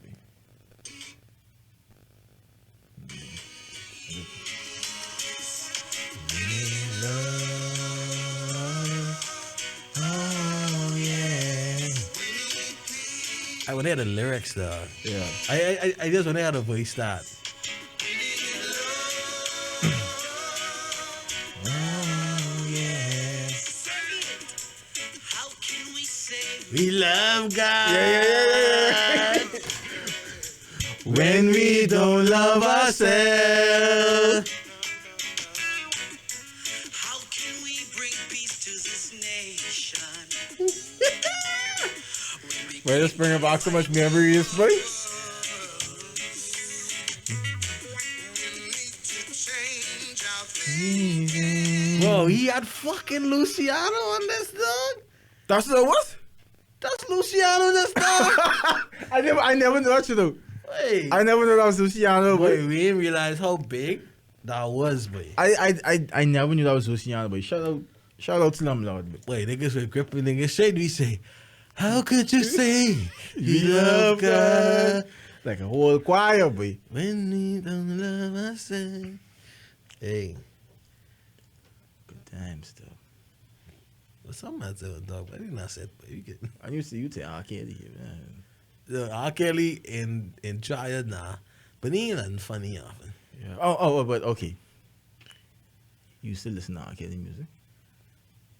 Oh yeah. I when they had the lyrics though. Yeah. I just when they had a voice start. Oh yeah. We love God. Yeah. When we don't love ourselves. How can we bring peace to this nation? Wait, let's bring back so much memories, boy. Bro, he had fucking Luciano on this dog. That's what it was? That's Luciano on this dog. I never watched it though. Wait. I never knew that was Luciano, Boy, boy. we didn't realize how big that was, boy. I never knew that was Luciano, boy. Shout out to them, Lord, boy. Wait, niggas were gripping niggas straight. We say, how could you say We you love God Like a whole choir, boy. when we don't love ourselves? Hey, Good times, though. what's something I said with dog? I did not say, but you get I used to, you say R. Kelly, man. R. Kelly in Triad, nah. But he ain't nothing funny often. Yeah. Oh, but okay. You still listen to R. Kelly music?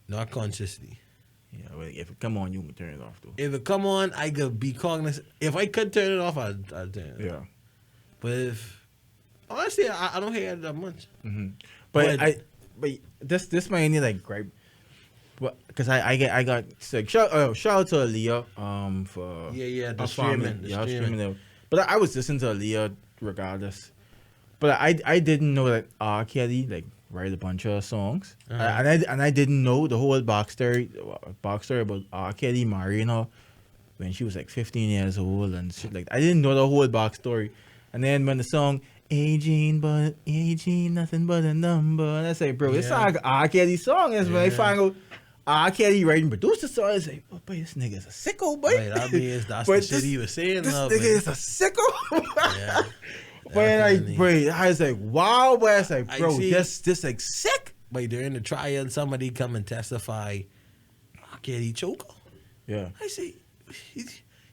Not consciously. Yeah, well, if it come on, you can turn it off, though. If it come on, I could be cognizant. If I could turn it off, I'd turn it off. Yeah. But if, honestly, I don't hear it that much. Mm-hmm. But this might only like gripe, but because I got sick. Shout out to Aaliyah for Yeah, the her family. streaming, the Yeah, her streaming. streaming there. But I was listening to Aaliyah regardless. But I didn't know that R. Kelly like write a bunch of songs, and I didn't know the whole box story about R. Kelly marrying her when she was like 15 years old and shit like that. I didn't know the whole box story. And then when the song Aging, nothing but a number, and I say, bro, it's Yeah. like R. Kelly song. Is when I Yeah. find out R. Kelly writing produced the song. I say, oh boy, this nigga's a sicko, boy. Right, that means that's But the shit he was saying. This now, nigga man. is a sicko. Yeah. But like, Definitely. bro, I was like, wow, boy. I was like, I bro, see. this like sick. But during the trial, somebody come and testify. R. Kelly choke her. Yeah. I say,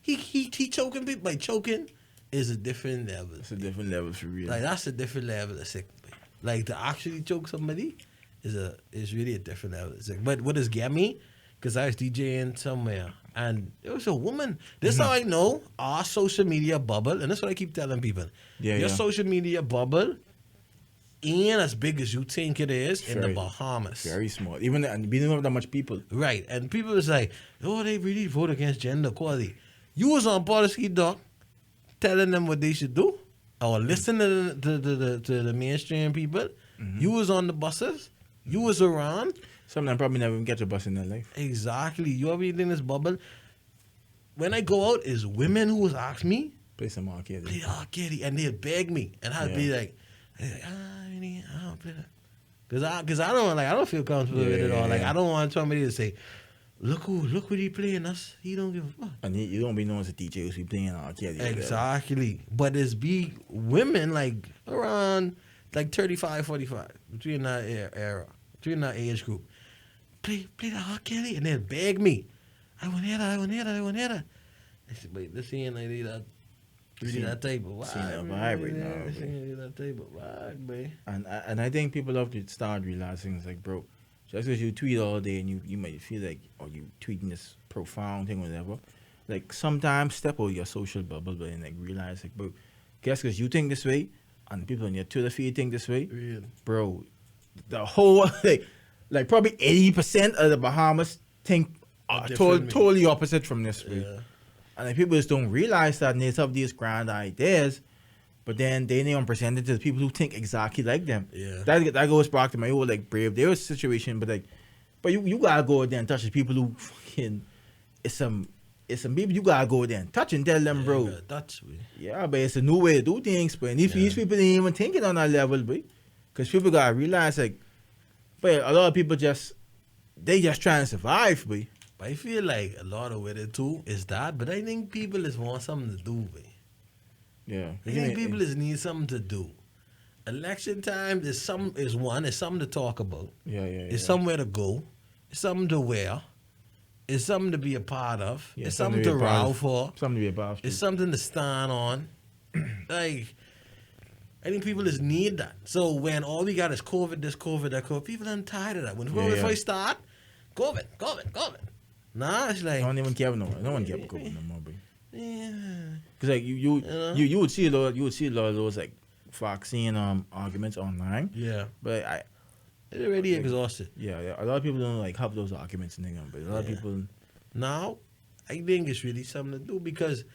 he choking people. Like, choking is a different level. It's a different level for real. Like, that's a different level of sick. Like, to actually choke somebody is really a different level of sick. But what does get me? Because I was DJing somewhere, and it was a woman. This is how I know our social media bubble, and that's what I keep telling people. Yeah, Your yeah. social media bubble ain't as big as you think it is in the Very- Bahamas. Very small. Even and we don't have that much people. Right. And people was like, oh, they really vote against gender equality. You was on policy, doc, telling them what they should do, or listen to the mainstream people. You was on the buses. You was around. Some of them probably never even get a bus in their life. Exactly. You ever in this bubble? When I go out, is women who was ask me, Play some R. Kelly. play R. Kelly, and they'd beg me, and I'd be Yeah. like, I don't play that. Cause I don't feel comfortable with it all. Like, Yeah. I don't want somebody to say, look what he playing us. He don't give a fuck. And you don't be known as a DJ who's be playing R. Kelly. Exactly. But it's be women like around like 35, 45, between that era, between that age group. Play the R. Kelly, and then beg me. I want to hear that. I said, wait, this ain't like that. See that type of vibe. see that vibe right now, This bro. ain't that type of vibe, man. And I think people have to start realizing it's like, bro, just because you tweet all day and you might feel like, or you tweeting this profound thing or whatever, like sometimes step out your social bubble and like realize like, bro, guess because you think this way and people on your Twitter feed think this way, Real. bro, the whole like probably 80% of the Bahamas think Different, totally opposite from this way. Yeah. And like, people just don't realize that, and they have these grand ideas, but then they ain't even present it to the people who think exactly like them. Yeah. That goes back to my whole like Brave There was situation, but you gotta go out there and touch the people who fucking it's some people you gotta go out there and touch and tell them, bro. Yeah, that's me. Yeah, but it's a new way to do things, but these people ain't even thinking on that level, but because people gotta realize like, but a lot of people just trying to survive, but But I feel like a lot of it too is that, but I think people just want something to do, man. yeah, I think people just need something to do. Election time is something to talk about. yeah. It's somewhere to go. It's something to wear. It's something to be a part of. Yeah, it's something to be a part row of- for. Something to be about. It's something to stand on. Like, I think people just need that. So when all we got is COVID, this COVID, that COVID, people are tired of that. When COVID Yeah. first start, COVID. Nah, it's like, I don't even care no more. No one care about COVID no more, bro. yeah. Cause like know? you would see a lot of those like vaccine arguments online, Yeah. but They're already exhausted. yeah, a lot of people don't like have those arguments in them, but a lot of Yeah. people Now, I think it's really something to do because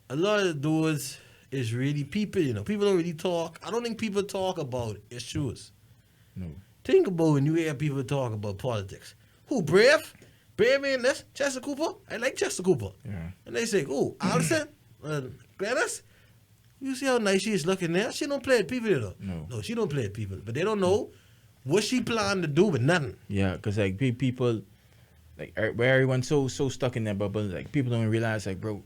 a lot of the dudes is really people, people don't really talk. I don't think people talk about issues. no. Think about when you hear people talk about politics. Who, Brave? Brave in this? Chester Cooper? I like Chester Cooper. Yeah. And they say, oh, Allison, Glennis? You see how nice she is looking there? She don't play with people, you know. No. She don't play with people. But they don't know what she planned to do with nothing. Yeah, because like people, like where everyone's so stuck in their bubble, like people don't realize like, bro,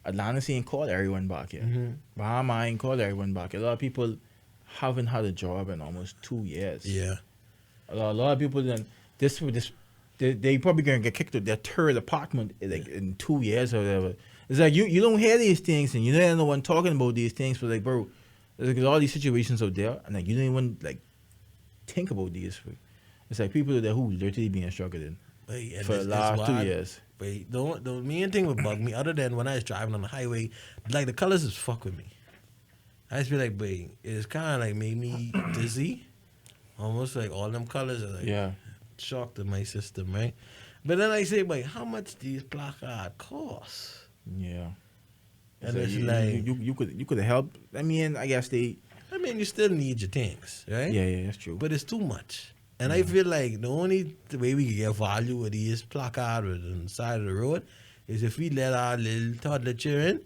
Atlantis ain't called everyone back here. Mm-hmm. Bahama ain't called everyone back here. A lot of people haven't had a job in almost 2 years. Yeah. A lot of people then they probably gonna get kicked out their third apartment like in 2 years or whatever. It's like you don't hear these things and you don't hear no one talking about these things, but like, bro, there's all these situations out there and like you don't even like think about these. It's like people there who literally being struggled in for the last 2 years. But the main thing would bug me, other than when I was driving on the highway, like the colors just fuck with me. I just feel like, boy, it's kind of like made me dizzy. Almost like all them colors are like shocked in my system, right? But then I say, boy, how much these placards cost? Yeah. And so it's like you could have helped. I mean, I guess you still need your things, right? Yeah, that's true. But it's too much. And I feel like the only way we can get value with these placards on the side of the road is if we let our little toddler children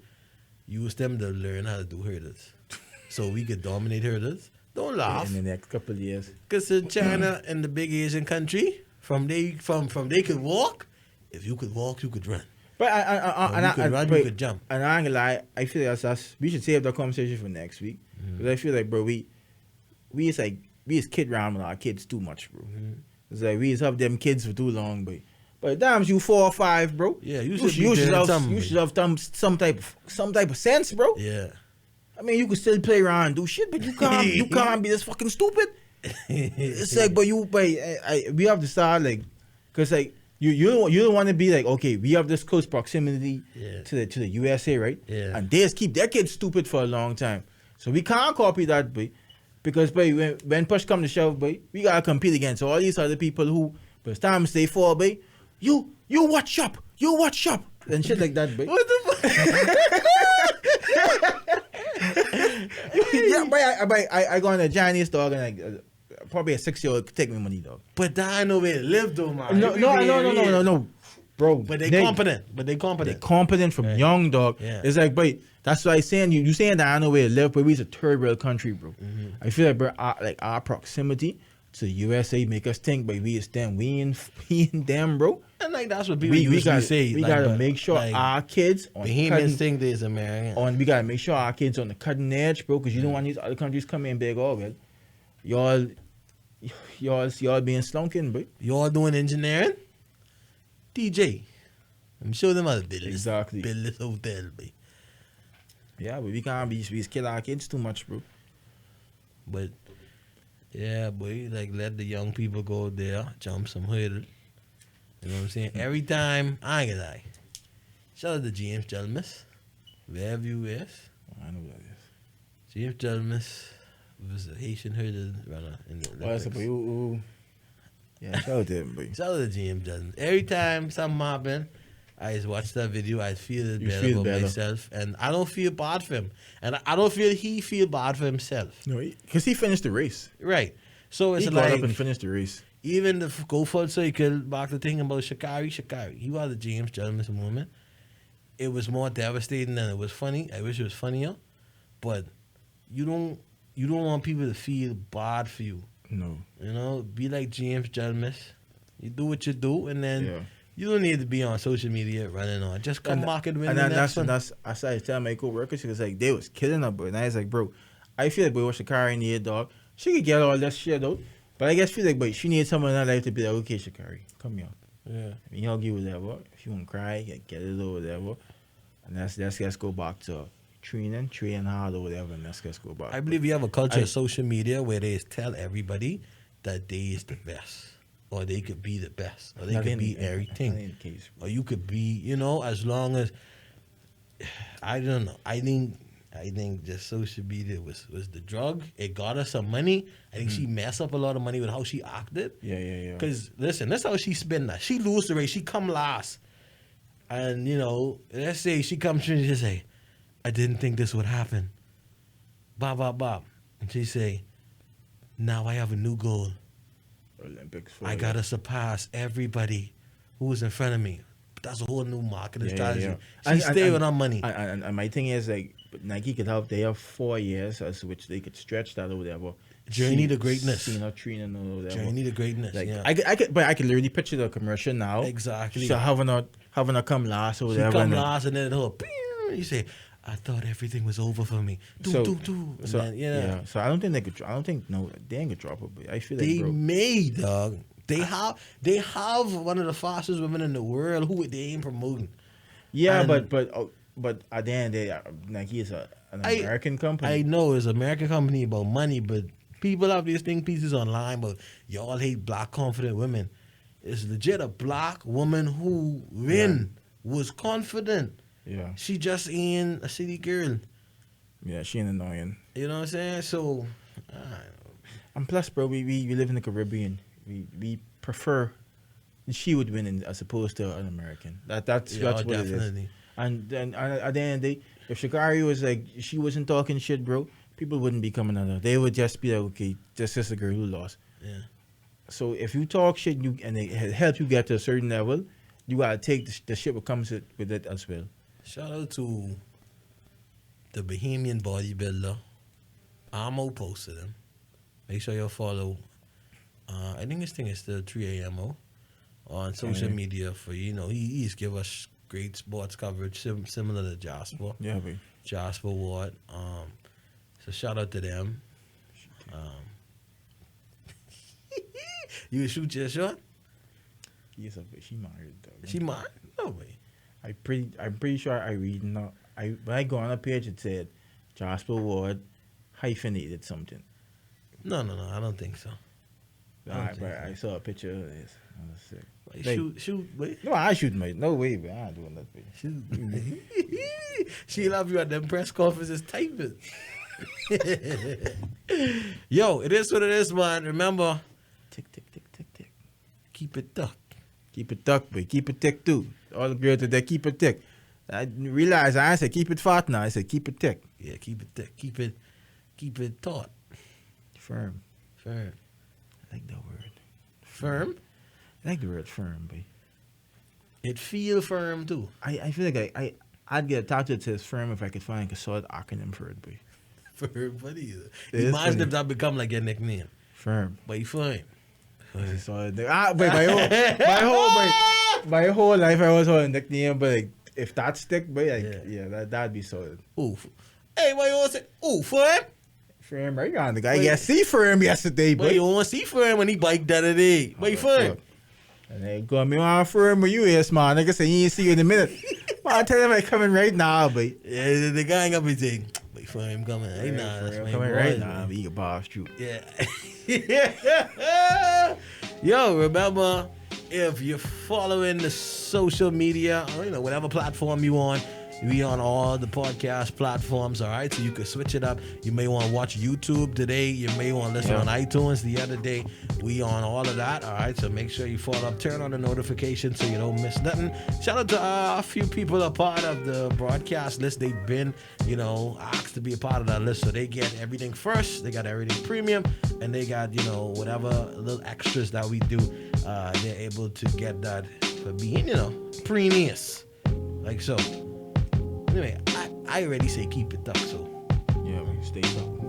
use them to learn how to do hurdles. So we could dominate hurdles. Don't laugh. In the next couple of years. Because in China and the big Asian country, from they could walk, if you could walk, you could run. But you could jump. And I ain't gonna lie, I feel like that's we should save the conversation for next week. Because I feel like, bro, we just kid around with our kids too much, bro. It's like we just have them kids for too long, but damn, you 4 or 5, bro. Yeah, you should have some type of sense, bro. Yeah. I mean, you could still play around and do shit, but you can't be this fucking stupid. It's like, we have to start like, cause like you don't want to be like, okay, we have this close proximity to the USA, right? Yeah. And they just keep their kids stupid for a long time, so we can't copy that, boy. Because when push come to shove, boy, we gotta compete against all these other people who, by the time they fall, boy, you watch up, and shit like that, boy. What the fuck? Yeah, but I go on a Chinese dog and like probably a 6-year-old could take me money, dog. But I know where to live though, man. No, bro. But they competent. They're competent from young, dog. Yeah. It's like, but that's why I saying you saying that I know where to live, but we's a third world country, bro. I feel like, bro, our proximity to the USA make us think, but we is them, we ain't them, bro. And like that's what people usually say. We gotta make sure our kids on Bahamians think they's American. We gotta make sure our kids on the cutting edge, bro, because you don't want these other countries come in big, oh well, y'all being slunking, bro. Y'all doing engineering, DJ. I'm sure them other business. Exactly. Build this hotel, boy. Yeah, but we can't be kill our kids too much, bro. But yeah, boy, like let the young people go there, jump some hurdle. You know what I'm saying? Every time, I ain't gonna lie. Shout out to James Jelmis, wherever you is. I know who that is. James Jelmis was a Haitian hurdle runner in the Olympics. Yeah, shout out to him, boy. Shout out to James Jelmis. Every time something happen, I just watch that video. I feel better about myself, and I don't feel bad for him, and I don't feel he feel bad for himself. No, because he finished the race. Right. So it's he like got up and finished the race. Even the go full circle back to thinking about Sha'Carri. He was a James Jelmis moment. It was more devastating than it was funny. I wish it was funnier, but you don't want people to feel bad for you. No. You know, be like James Jelmis. You do what you do, and then you don't need to be on social media running on. Just come back and win. And that's I started telling my co-workers, she was like, they was killing her, bro. And I was like, bro, I feel like, boy, what Sha'Carri need, dog. She could get all that shit out. But I guess feel like, but she needs someone in her life to be like, okay, Sha'Carri, come here. Yeah. I mean, hug you, whatever. If you want to cry, get it or whatever. And let's go back to train hard or whatever, and let's go back. I believe we have a culture of social media where they tell everybody that they is the best, or they could be the best, or they could be everything. Not in the case, or you could be, as long as, I don't know. I think just social media was the drug. It got us some money. I think she messed up a lot of money with how she acted. Yeah. Because, listen, that's how she spent that. She lose the race. She come last. And, let's say she comes through and she say, I didn't think this would happen. Bob. And she say, now I have a new goal. Olympics. I got to surpass everybody who was in front of me. That's a whole new marketing strategy. Yeah. She stay with her money. And my thing is, like, Nike could help. They have 4 years, as which they could stretch that or whatever. Journey to greatness. Cena training or whatever. Journey to greatness. Like yeah. I could literally picture the commercial now. Exactly. So having a come last or She whatever. come and then- last and then it'll, you say, I thought everything was over for me. So- And So then, yeah. So I don't think they could. I don't think they ain't gonna drop it. But I feel like They bro, may, dog. They have one of the fastest women in the world who they ain't promoting. yeah, and- but at the end of the day, Nike is an I- American company. I know it's an American company about money, but people have these think pieces online, but y'all hate black confident women. It's legit a black woman who was confident. Yeah, She just ain't a city girl. yeah, she ain't annoying. You know what I'm saying? So, And plus, bro, we live in the Caribbean. We prefer she would win as opposed to an American. That's yeah, what it is. definitely. And then at the end of the day, if Shikari was like she wasn't talking shit, bro, people wouldn't be coming at her. They would just be like, okay, this is a girl who lost. Yeah. So if you talk shit and it helps you get to a certain level, you gotta take the shit that comes with it as well. Shout out to the Bahamian bodybuilder. Amo posted him. Make sure you follow. I think this thing is still 3 a.m. on social Okay. media for he's give us great sports coverage similar to Jasper. Yeah, boy. Jasper Ward. So shout out to them. You would shoot your shot? Yes, but she married though. She might. No way. I'm pretty sure I read now. When I go on a page, it said Jasper Ward hyphenated something. No, I don't think so. I don't think I saw a picture of this. I was sick. Like, Like, shoot, wait. No, I shoot mate. No way, but I ain't doing that. Baby. She love you at them press conferences typing. Yo, it is what it is, man. Remember, Tick, tick, tick, tick, tick. keep it duck. Keep it tucked, but keep it thick too. All the girls that keep it thick. I realized I said keep it fat now. I said keep it thick. Yeah, keep it thick. Keep it taut. Firm. Firm. I like that word. Firm? I like the word firm, boy. It feel firm too. I feel like I'd get attached to it says firm if I could find like a solid acronym for it, boy. Firm, funny. It is Imagine funny. if that become like your nickname. Firm. But you fine. It's a solid thing. But my whole life I was on a nickname, but like, if that stick, boy, like, yeah, that'd be solid. Oof. Hey, why you want to say, ooh, firm? Firm, right on the guy. Wait. Yeah, see firm yesterday, But boy. you want to see firm when he bike that day. But you firm. And they go, me want firm with you, yes, man. Nigga say, you ain't see you in a minute. Well, I tell him I coming right now, boy. Yeah, the guy ain't gonna be saying, but firm coming. Hey, nah, that's my coming boy, right man. now, but you can boss shoot. Yeah. Yo, remember, if you're following the social media, or whatever platform you on, we on all the podcast platforms, all right? So you can switch it up. You may want to watch YouTube today. You may want to listen on iTunes the other day. We on all of that, all right? So make sure you follow up. Turn on the notifications so you don't miss nothing. Shout out to a few people that are part of the broadcast list. They've been, asked to be a part of that list. So they get everything first. They got everything premium. And they got, whatever little extras that we do. They're able to get that for being, premium. Like so. Anyway, I already say keep it up, so. Yeah, man, stay up.